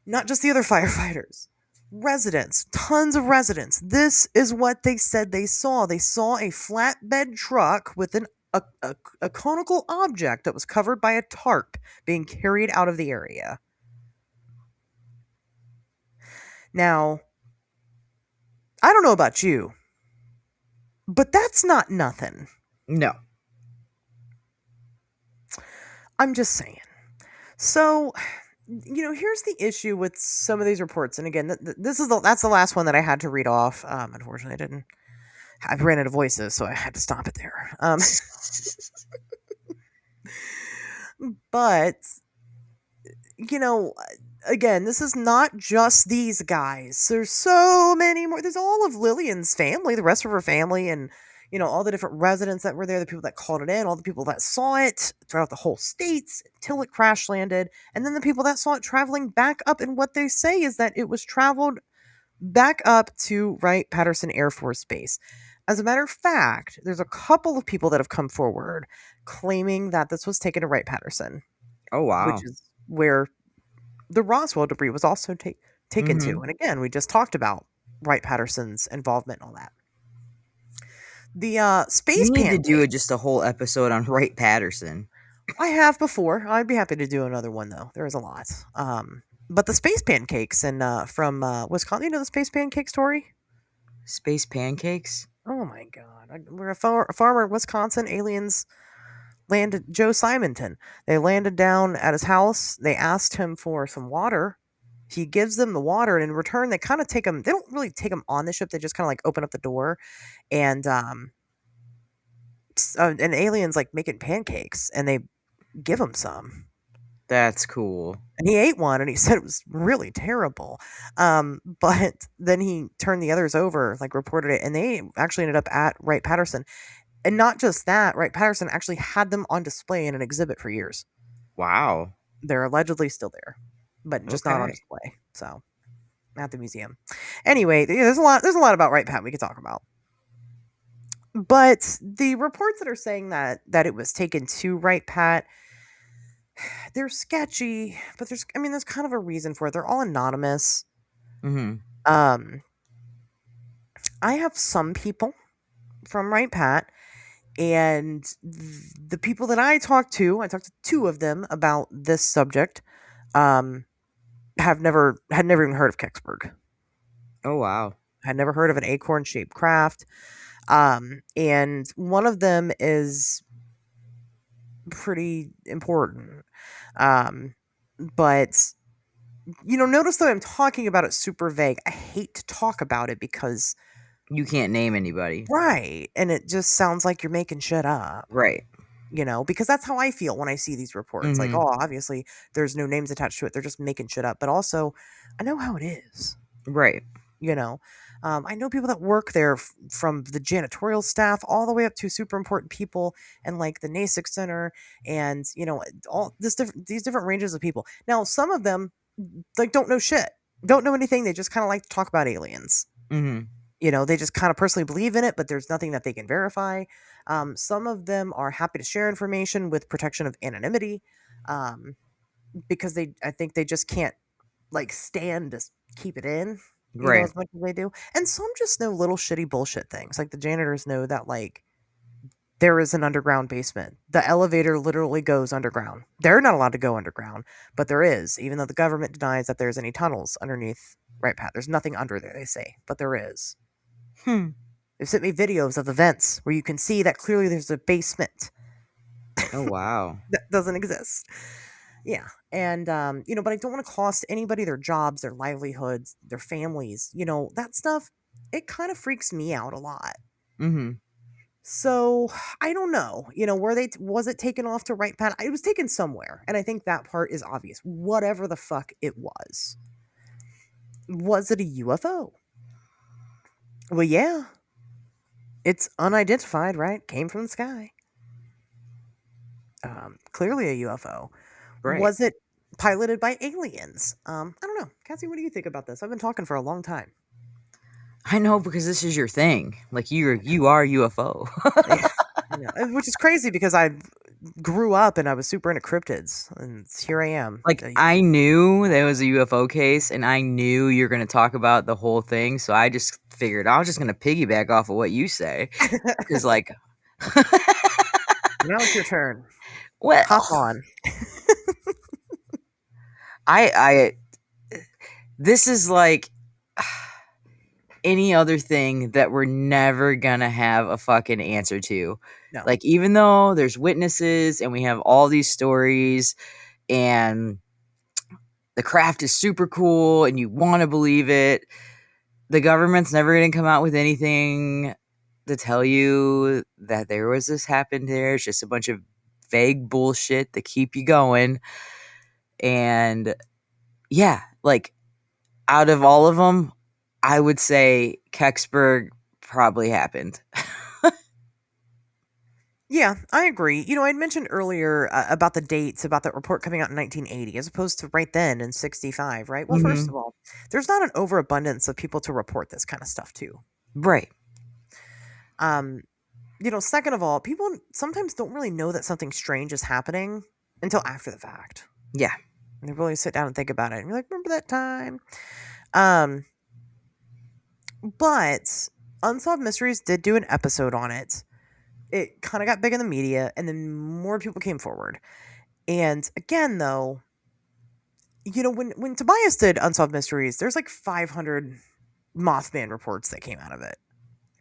not just the other firefighters, residents, tons of residents. This is what they said they saw. They saw a flatbed truck with a conical object that was covered by a tarp being carried out of the area. Now, I don't know about you, but that's not nothing. No. I'm just saying. So, Here's the issue with some of these reports. And again, that's the last one that I had to read off. Unfortunately, I ran out of voices, so I had to stop it there. But you know, again, this is not just these guys. There's so many more. There's all of Lillian's family, the rest of her family, and all the different residents that were there, the people that called it in, all the people that saw it throughout the whole states until it crash landed, and then the people that saw it traveling back up. And what they say is that it was traveled back up to Wright-Patterson Air Force Base. As a matter of fact, there's a couple of people that have come forward claiming that this was taken to Wright-Patterson. Oh, wow. Which is where the Roswell debris was also taken to. And again, we just talked about Wright-Patterson's involvement and all that. The space You need pancake. to do just a whole episode on Wright-Patterson. I have before. I'd be happy to do another one, though. There's a lot. But the space pancakes from Wisconsin, the space pancake story? Space pancakes? Oh my God. We're a farmer in Wisconsin. Aliens landed, Joe Simonton. They landed down at his house. They asked him for some water. He gives them the water, and in return, they kind of take him. They don't really take him on the ship. They just kind of open up the door, and aliens making pancakes, and they give him some. That's cool. And he ate one, and he said it was really terrible. But then he turned the others over, reported it, and they actually ended up at Wright-Patterson. And not just that, Wright-Patterson actually had them on display in an exhibit for years. Wow. They're allegedly still there, but just not on display. So, at the museum. Anyway, there's a lot about Wright-Pat we could talk about. But the reports that are saying that it was taken to Wright-Pat, they're sketchy, but there's kind of a reason for it. They're all anonymous. Mm-hmm. I have some people from Wright-Pat, and the people that I talked to two of them about this subject, had never even heard of Kecksburg. Oh, wow. Had never heard of an acorn-shaped craft. And one of them is pretty important. But notice that I'm talking about it super vague. I hate to talk about it because you can't name anybody. Right. And it just sounds like you're making shit up. Right. Because that's how I feel when I see these reports. Mm-hmm. Obviously there's no names attached to it. They're just making shit up. But also, I know how it is. Right. I know people that work there from the janitorial staff all the way up to super important people and the NASIC Center and, all these different ranges of people. Now, some of them don't know shit, don't know anything. They just kind of like to talk about aliens. Mm-hmm. They just kind of personally believe in it, but there's nothing that they can verify. Some of them are happy to share information with protection of anonymity, because I think they just can't stand to keep it in. Right. As much as they do. And some just know little shitty bullshit things. The janitors know that there is an underground basement. The elevator literally goes underground. They're not allowed to go underground, but there is, even though the government denies that there's any tunnels underneath Wright-Pat. There's nothing under there, they say, but there is. They've sent me videos of the vents where you can see that clearly there's a basement. Oh, wow. That doesn't exist. Yeah. And, but I don't want to cost anybody their jobs, their livelihoods, their families, that stuff. It kind of freaks me out a lot. Mm-hmm. So I don't know, was it taken off to Wright-Pat? It was taken somewhere. And I think that part is obvious. Whatever the fuck it was. Was it a UFO? Well, yeah. It's unidentified, right? Came from the sky. Clearly a UFO. Right. Was it piloted by aliens? I don't know. Cassie, what do you think about this? I've been talking for a long time. I know, because this is your thing. You are UFO. Yeah, I know. Which is crazy because I grew up and I was super into cryptids, and here I am. I knew there was a UFO case, and I knew you're going to talk about the whole thing, so I just figured I was just going to piggyback off of what you say. Because, now it's your turn. Well, hop on. This is any other thing that we're never gonna have a fucking answer to. No. Even though there's witnesses and we have all these stories, and the craft is super cool and you want to believe it. The government's never going to come out with anything to tell you that there was this happened there. It's just a bunch of vague bullshit that keep you going. And yeah, like out of all of them, I would say Kecksburg probably happened. Yeah, I agree. I'd mentioned earlier about the dates, about that report coming out in 1980, as opposed to right then in 65, right? Well, first of all, there's not an overabundance of people to report this kind of stuff to. Right. Second of all, people sometimes don't really know that something strange is happening until after the fact. Yeah. And they really sit down and think about it. And you're like, remember that time? But Unsolved Mysteries did do an episode on it. It kind of got big in the media, and then more people came forward. And again, though, when Tobias did Unsolved Mysteries, there's like 500 Mothman reports that came out of it.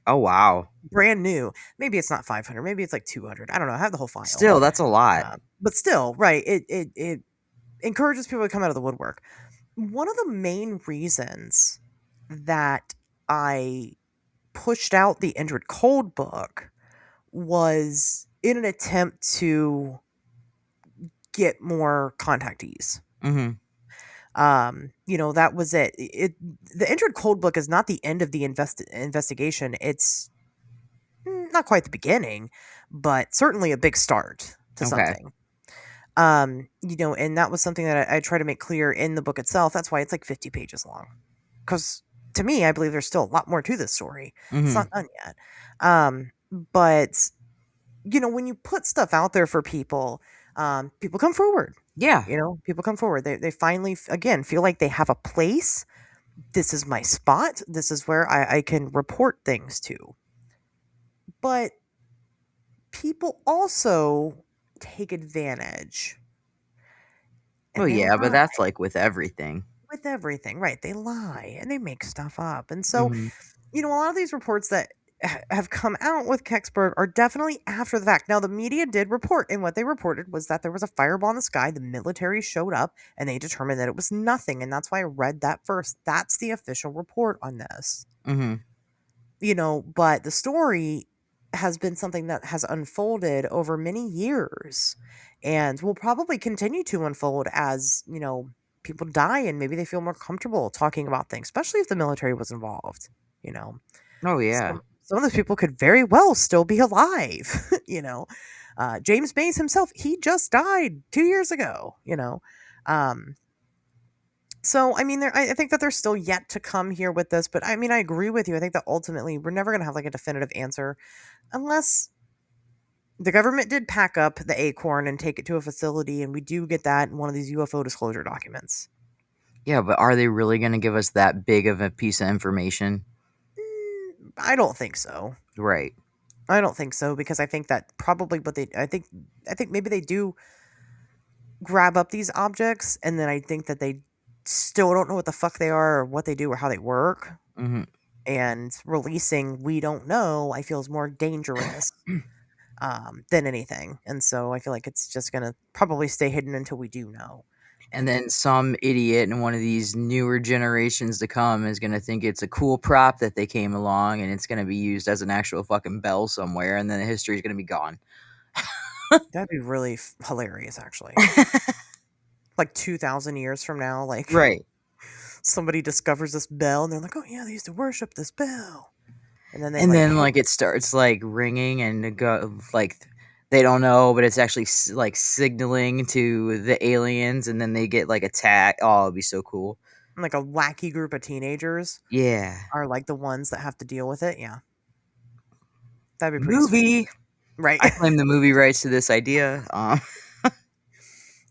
Oh, wow. Brand new. Maybe it's not 500. Maybe it's like 200. I don't know. I have the whole file. Still, that's a lot. But still, right. It encourages people to come out of the woodwork. One of the main reasons that I pushed out the Entered Cold book was in an attempt to get more contactees. Mm-hmm. That was it. The Entered Cold book is not the end of the investigation. It's not quite the beginning, but certainly a big start to something. And that was something that I try to make clear in the book itself. That's why it's like 50 pages long. Because to me, I believe there's still a lot more to this story. Mm-hmm. It's not done yet. But when you put stuff out there for people, people come forward. Yeah. People come forward. They finally, again, feel like they have a place. This is my spot. This is where I can report things to. But people also take advantage. Well, yeah, but that's like with everything. With everything, right. They lie and they make stuff up. And so, a lot of these reports that have come out with Kecksburg are definitely after the fact. Now, the media did report, and what they reported was that there was a fireball in the sky. The military showed up, and they determined that it was nothing. And that's why I read that first. That's the official report on this. Mm-hmm. But the story has been something that has unfolded over many years and will probably continue to unfold as, people die and maybe they feel more comfortable talking about things, especially if the military was involved, Oh, yeah. Some of those people could very well still be alive, James Mays himself, he just died 2 years ago, So, I think that there's still yet to come here with this, but I agree with you. I think that ultimately we're never going to have like a definitive answer unless the government did pack up the acorn and take it to a facility, and we do get that in one of these UFO disclosure documents. Yeah, but are they really going to give us that big of a piece of information? I don't think so. Right. I don't think so, because I think that probably I think maybe they do grab up these objects, and then I think that they still don't know what the fuck they are or what they do or how they work. Mm-hmm. And releasing we don't know, I feel, is more dangerous than anything. And so I feel like it's just going to probably stay hidden until we do know. And then some idiot in one of these newer generations to come is going to think it's a cool prop that they came along, and it's going to be used as an actual fucking bell somewhere, and then the history is going to be gone. That'd be really hilarious, actually. Like 2,000 years from now, like right. Somebody discovers this bell, and they're like, "Oh yeah, they used to worship this bell." And then it starts like ringing and go like they don't know, but it's actually like signaling to the aliens, and then they get like attacked. Oh, it'd be so cool. Like a wacky group of teenagers. Yeah. Are like the ones that have to deal with it. Yeah. That'd be pretty movie. Sweet. Right. I claim the movie rights to this idea.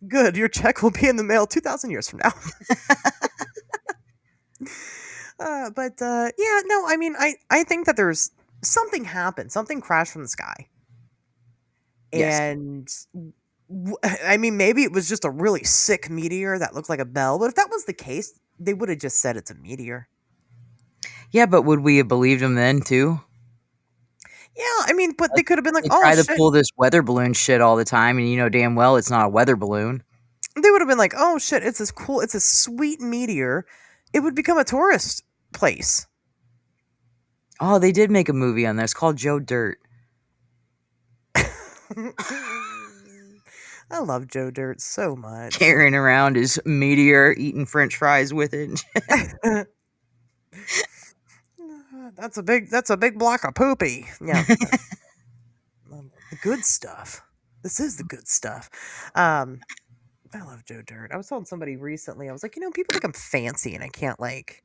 Good. Your check will be in the mail 2,000 years from now. I think that there's something happened. Something crashed from the sky. Yes. And maybe it was just a really sick meteor that looked like a bell. But if that was the case, they would have just said it's a meteor. Yeah, but would we have believed them then too? Yeah, but they could have been like, they try to pull this weather balloon shit all the time, and you know damn well it's not a weather balloon. They would have been like, oh shit, it's this cool, it's a sweet meteor. It would become a tourist place. Oh, they did make a movie on there. It's called Joe Dirt. I love Joe Dirt so much. Carrying around his meteor, eating French fries with it. That's a big block of poopy. Yeah. The good stuff. This is the good stuff. I love Joe Dirt. I was telling somebody recently, I was like, people think I'm fancy and I can't like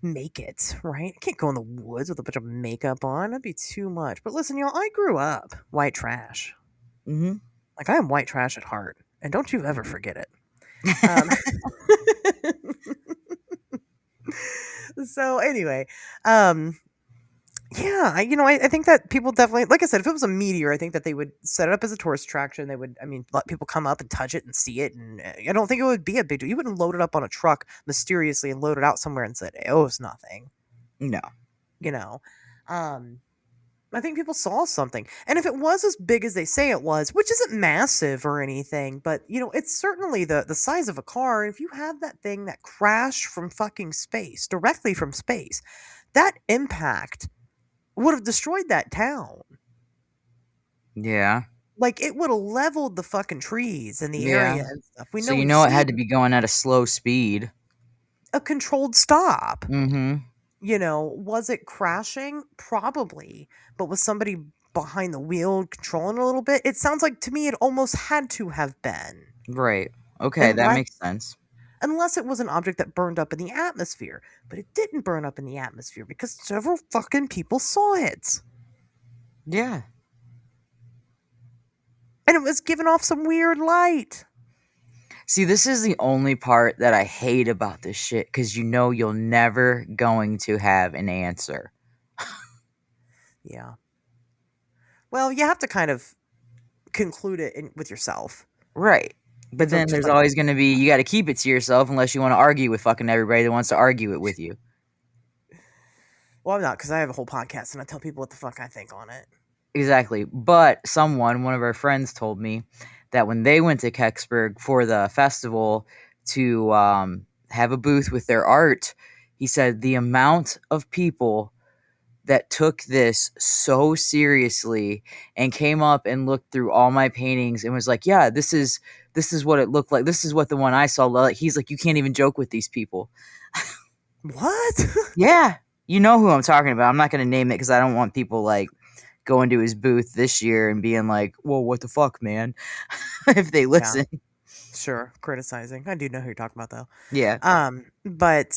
make it, right? I can't go in the woods with a bunch of makeup on. That'd be too much. But listen, y'all, I grew up white trash. Mm-hmm. Like I am white trash at heart. And don't you ever forget it. So anyway, yeah, I think that people definitely, like I said, if it was a meteor, I think that they would set it up as a tourist attraction. They would, let people come up and touch it and see it. And I don't think it would be a big deal. You wouldn't load it up on a truck mysteriously and load it out somewhere and say, oh, it's nothing. No. I think people saw something. And if it was as big as they say it was, which isn't massive or anything, but, it's certainly the size of a car. If you have that thing that crashed from fucking space, directly from space, that impact would have destroyed that town. Yeah. Like, it would have leveled the fucking trees in the Yeah. area and stuff. So we've it had to seen be going at a slow speed. a controlled stop. Mm-hmm. Was it crashing? Probably. But was somebody behind the wheel controlling a little bit? It sounds like to me it almost had to have been. Right. Okay, that makes sense. Unless it was an object that burned up in the atmosphere. But it didn't burn up in the atmosphere because several fucking people saw it. Yeah. And it was giving off some weird light. See, this is the only part that I hate about this shit, because you're never going to have an answer. Yeah. Well, you have to kind of conclude it with yourself. Right. But then there's always going to be, you got to keep it to yourself unless you want to argue with fucking everybody that wants to argue it with you. Well, I'm not, because I have a whole podcast and I tell people what the fuck I think on it. Exactly. But one of our friends told me that when they went to Kecksburg for the festival to have a booth with their art, he said the amount of people that took this so seriously and came up and looked through all my paintings and was like, yeah, this is what it looked like. This is what the one I saw. He's like, you can't even joke with these people. What? Yeah. You know who I'm talking about. I'm not going to name it because I don't want people like going to his booth this year and being like, well, what the fuck, man? If they listen. Yeah. Sure. Criticizing. I do know who you're talking about, though. Yeah. But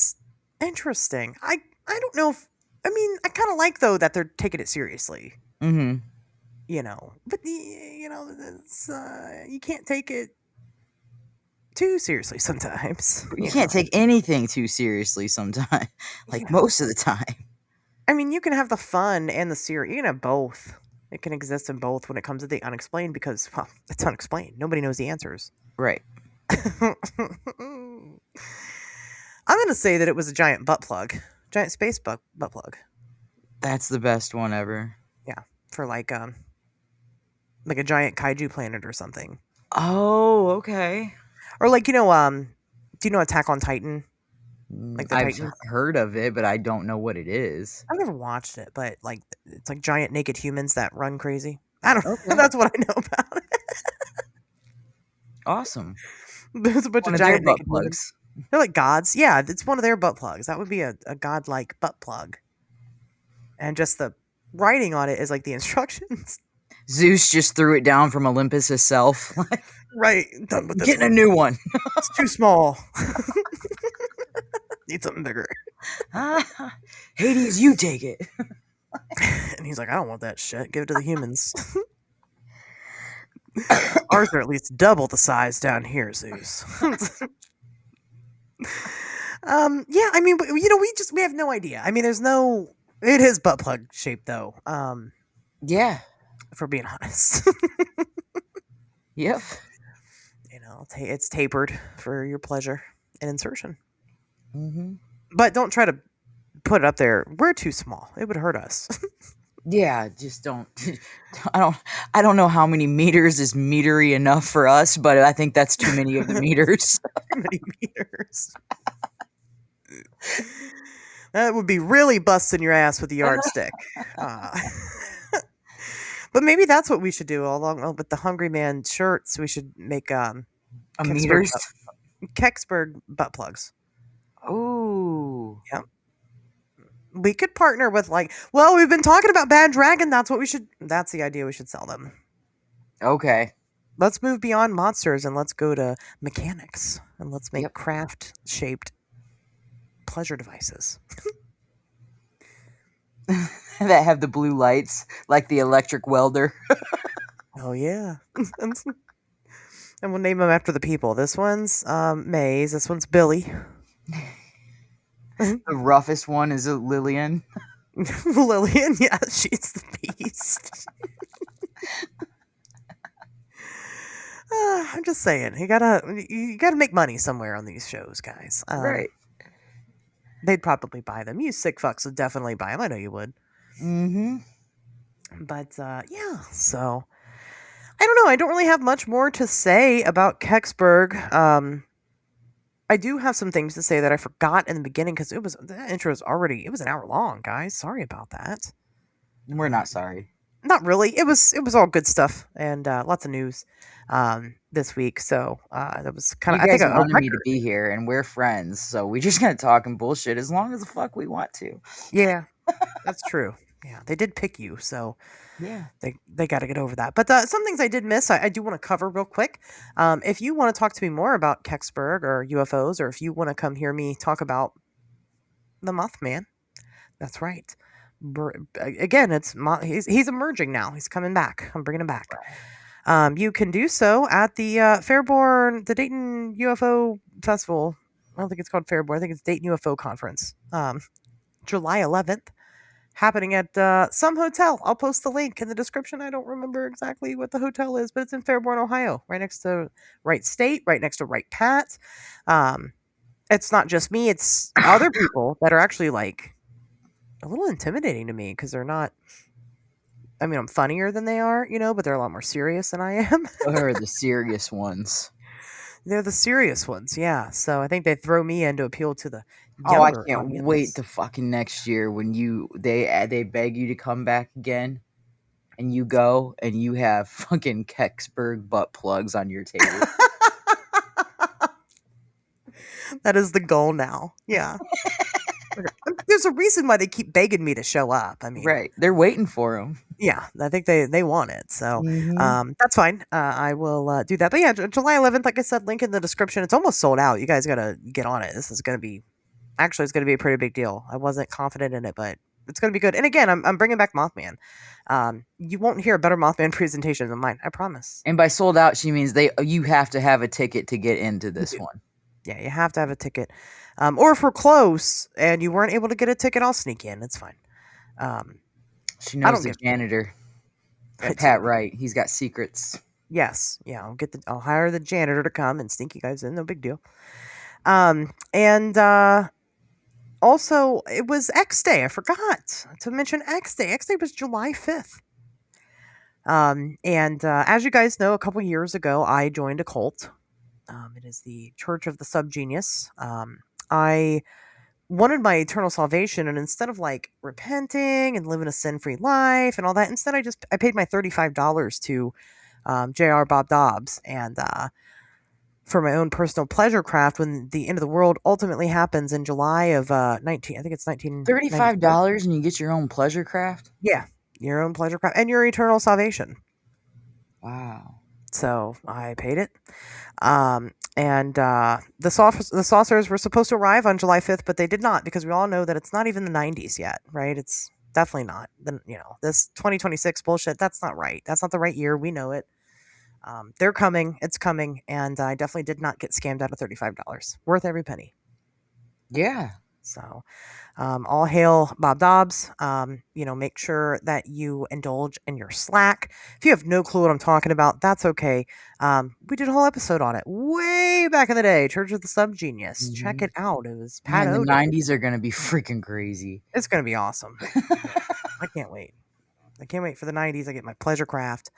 interesting. I don't know if, I kind of like, though, that they're taking it seriously. Mm-hmm. But, it's, you can't take it too seriously sometimes. You can't take anything too seriously sometimes. Most of the time. You can have the fun and the serious. You can have both. It can exist in both when it comes to the unexplained because, well, it's unexplained. Nobody knows the answers. Right. I'm going to say that it was a giant butt plug. Giant space butt plug. That's the best one ever. Yeah. For like a giant kaiju planet or something. Oh, okay. Or do you know Attack on Titan? Like the I've Titans? heard of it, but I don't know what it is. I've never watched it, but it's like giant naked humans that run crazy. I don't know. Okay. That's what I know about it. Awesome. There's a bunch One of of their giant butt naked humans. plugs. They're like gods. Yeah, it's one of their butt plugs. That would be a godlike butt plug. And just the writing on it is like the instructions. Zeus just threw it down from Olympus himself. Right. Done with this Getting one. a new one. It's too small. Need something bigger. Hades, you take it. And he's like, I don't want that shit. Give it to the humans. Ours are at least double the size down here, Zeus. Yeah, we have no idea. It is butt plug shaped though. Yeah. For being honest. Yep. It's tapered for your pleasure and insertion. Mm-hmm. But don't try to put it up there. We're too small. It would hurt us. Yeah, just don't. I don't know how many meters is metery enough for us, but I think that's too many of the meters. Too many meters. That would be really busting your ass with the yardstick. But maybe that's what we should do along with the Hungry Man shirts. We should make Meters. Kecksburg butt plugs. Ooh. Yeah. We could partner with we've been talking about Bad Dragon. That's the idea. We should sell them. Okay. Let's move beyond monsters and let's go to mechanics and let's make craft shaped pleasure devices. That have the blue lights, like the electric welder. Oh yeah. And we'll name them after the people. This one's Maze. This one's Billy. The roughest one is Lillian. Lillian, yeah, she's the beast. I'm just saying, you gotta make money somewhere on these shows, guys. Right. They'd probably buy them. You sick fucks would definitely buy them. I know you would. Mm-hmm. But yeah, so I don't know. I don't really have much more to say about Kecksburg. I do have some things to say that I forgot in the beginning because the intro is already an hour long, guys. Sorry about that. We're not sorry. Not really. It was all good stuff and lots of news this week. So that was kind of. You guys I think wanted me to be here, and we're friends, so we're just gonna talk and bullshit as long as the fuck we want to. Yeah, that's true. Yeah, they did pick you, so yeah, they got to get over that. But some things I did miss, I do want to cover real quick. If you want to talk to me more about Kecksburg or UFOs, or if you want to come hear me talk about the Mothman, that's right. Again, he's emerging now. He's coming back. I'm bringing him back. You can do so at the the Dayton UFO Festival. I don't think it's called Fairborn. I think it's Dayton UFO Conference. July 11th. Happening at some hotel. I'll post the link in the description. I don't remember exactly what the hotel is, but it's in Fairborn, Ohio, right next to Wright State, right next to Wright Pat. It's not just me, it's other people that are actually a little intimidating to me because they're not. I mean, I'm funnier than they are, but they're a lot more serious than I am. They're the serious ones. They're the serious ones, yeah. So I think they throw me in to appeal to the I younger can't audience. wait to fucking next year when they beg you to come back again, and you go and you have fucking Kecksburg butt plugs on your table. That is the goal now. Yeah. There's a reason why they keep begging me to show up. I mean, right? They're waiting for them. Yeah, I think they want it. So that's fine. I will do that. But yeah, July 11th, like I said, link in the description. It's almost sold out. You guys got to get on it. It's going to be a pretty big deal. I wasn't confident in it, but it's going to be good. And again, I'm bringing back Mothman. You won't hear a better Mothman presentation than mine. I promise. And by sold out, she means you have to have a ticket to get into this one. Yeah, you have to have a ticket. Or if we're close and you weren't able to get a ticket, I'll sneak in. It's fine. She knows the janitor. Pat Wright. He's got secrets. Yes. Yeah, I'll hire the janitor to come and sneak you guys in. No big deal. And also, it was X Day. I forgot to mention X Day. X Day was July 5th. And as you guys know, a couple years ago, I joined a cult. It is the Church of the Subgenius. I wanted my eternal salvation, and instead of repenting and living a sin-free life and all that, instead I paid my $35 to J.R. Bob Dobbs, and for my own personal pleasure craft when the end of the world ultimately happens in July of 19. I think it's 19. $35 and you get your own pleasure craft. Yeah, your own pleasure craft and your eternal salvation. Wow. So I paid it. And the saucers were supposed to arrive on July 5th, but they did not, because we all know that it's not even the 90s yet, right? It's definitely not. This 2026 bullshit, that's not right. That's not the right year. We know it. They're coming. It's coming. And I definitely did not get scammed out of $35. Worth every penny. Yeah. So, all hail Bob Dobbs. Make sure that you indulge in your Slack. If you have no clue what I'm talking about, that's okay. We did a whole episode on it way back in the day. Church of the Subgenius. Mm-hmm. Check it out. It was Pat Man, O. the 90s are going to be freaking crazy. It's going to be awesome. I can't wait. I can't wait for the 90s. I get my pleasure craft,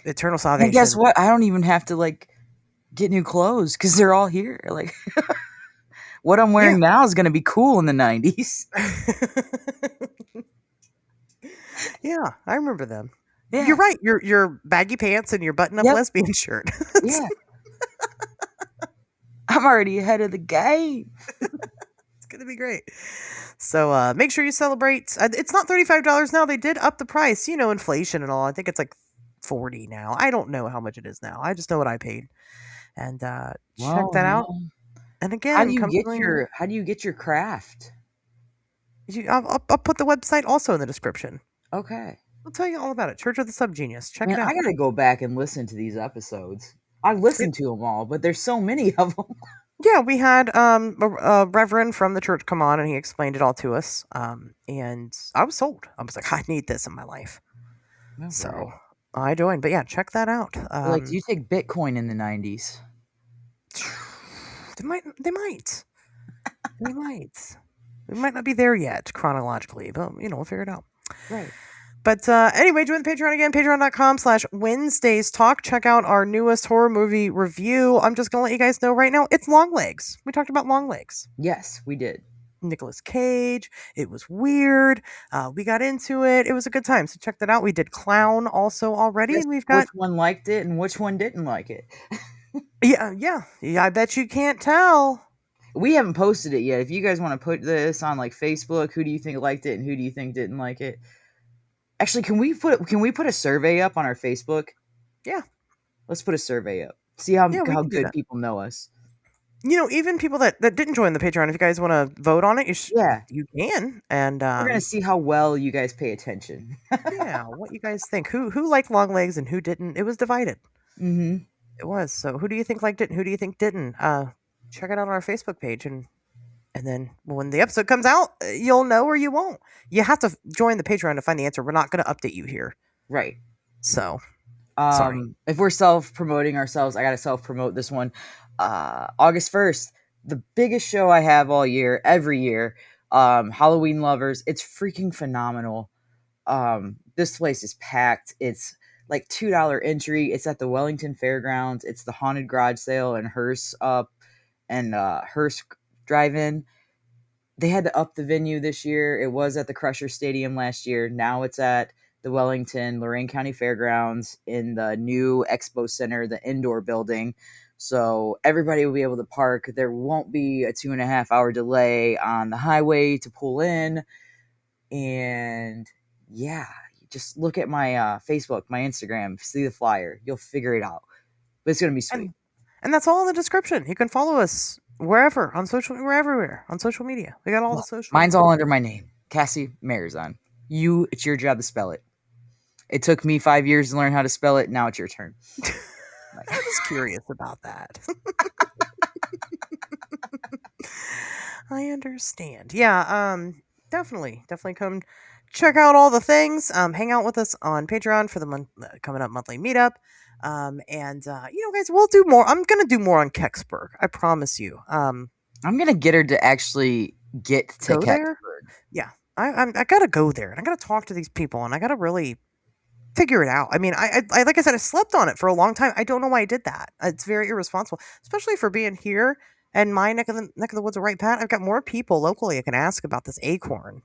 Eternal And Salvation. guess what? I don't even have to like get new clothes because they're all here. Like what I'm wearing now is gonna be cool in the 90s. Yeah, I remember them. Yeah. You're right. Your baggy pants and your button-up Yep. lesbian shirt. Yeah. I'm already ahead of the game. It's gonna be great. So make sure you celebrate. It's not $35 now. They did up the price. You know, inflation and all. I think it's like $40 now. I don't know how much it is now. I just know what I paid. And check that out. And again, how do you get your craft? I'll put the website also in the description. Okay. I'll tell you all about it. Church of the Subgenius. Check Man, it out. I gotta go back and listen to these episodes. I've listened to them all, but there's so many of them. Yeah, we had a reverend from the church come on and he explained it all to us. And I was sold. I was like, I need this in my life. Okay. So I joined. But yeah, check that out. Like, do you take Bitcoin in the 90s? They might. They might. We might not be there yet chronologically, but we'll figure it out. Right. But anyway, join the Patreon again, patreon.com/Wednesdays Talk. Check out our newest horror movie review. I'm just going to let you guys know right now, it's Longlegs. We talked about Longlegs. Yes, we did. Nicolas Cage. It was weird. We got into it. It was a good time. So check that out. We did Clown also already. Yes, And we've got... which one liked it and which one didn't like it. Yeah. I bet you can't tell. We haven't posted it yet. If you guys want to put this on like Facebook, who do you think liked it and who do you think didn't like it? Actually, can we put a survey up on our Facebook? Yeah. Let's put a survey up. See how can do good that. people know us. Even people that didn't join the Patreon, if you guys want to vote on it, you can. And we're gonna see how well you guys pay attention. Yeah, what you guys think? Who liked Longlegs and who didn't? It was divided. Mm-hmm. It was. So who do you think liked it and who do you think didn't? Check it out on our Facebook page and then when the episode comes out, you'll know or you won't. You have to join the Patreon to find the answer. We're not going to update you here. Right. So, sorry. If we're self-promoting ourselves, I got to self-promote this one. August 1st, the biggest show I have all year, every year, Halloween Lovers. It's freaking phenomenal. This place is packed. It's like $2 entry. It's at the Wellington Fairgrounds. It's the Haunted Garage Sale and Hearst Drive-In. They had to up the venue this year. It was at the Crusher Stadium last year. Now it's at the Wellington, Lorain County Fairgrounds in the new Expo Center, the indoor building. So everybody will be able to park. There won't be a 2.5 hour delay on the highway to pull in. And yeah, just look at my Facebook, my Instagram, see the flyer. You'll figure it out. But it's going to be sweet. And that's all in the description. You can follow us wherever we're everywhere on social media. We got all the social. Mine's all under my name, Cassie Marozsan. It's your job to spell it. It took me 5 years to learn how to spell it. Now it's your turn. I was curious about that. I understand. Yeah, definitely come check out all the things. Hang out with us on Patreon for the coming up monthly meetup. Guys, we'll do more. I'm gonna do more on Kecksburg. I promise you. I'm gonna get her to actually get to Kecksburg. Yeah, I gotta go there and I gotta talk to these people and I gotta really figure it out. I mean, I like I said, I slept on it for a long time. I don't know why I did that. It's very irresponsible, especially for being here and my neck of the woods, right, Pat? I've got more people locally I can ask about this acorn.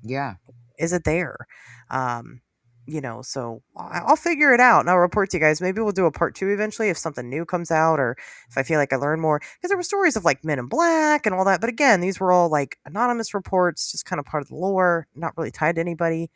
Yeah, is it there? So I'll figure it out and I'll report to you guys. Maybe we'll do a part 2 eventually if something new comes out or if I feel like I learn more. Because there were stories of like Men in Black and all that. But again, these were all like anonymous reports, just kind of part of the lore, not really tied to anybody.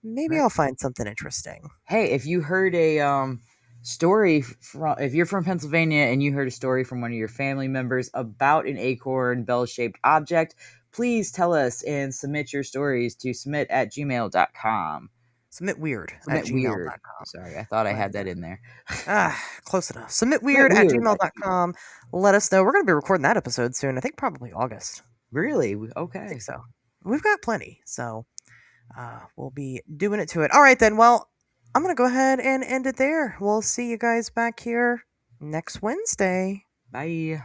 Maybe I'll find something interesting. Hey, if you heard a story if you're from Pennsylvania and you heard a story from one of your family members about an acorn bell-shaped object, please tell us and submit your stories to submit@gmail.com. SubmitWeird@gmail.com. Sorry, I thought I had that in there. Close enough. SubmitWeird@gmail.com. Let us know. We're going to be recording that episode soon. I think probably August. Really? Okay. I think so. We've got plenty. So we'll be doing it to it. All right, then. Well, I'm going to go ahead and end it there. We'll see you guys back here next Wednesday. Bye.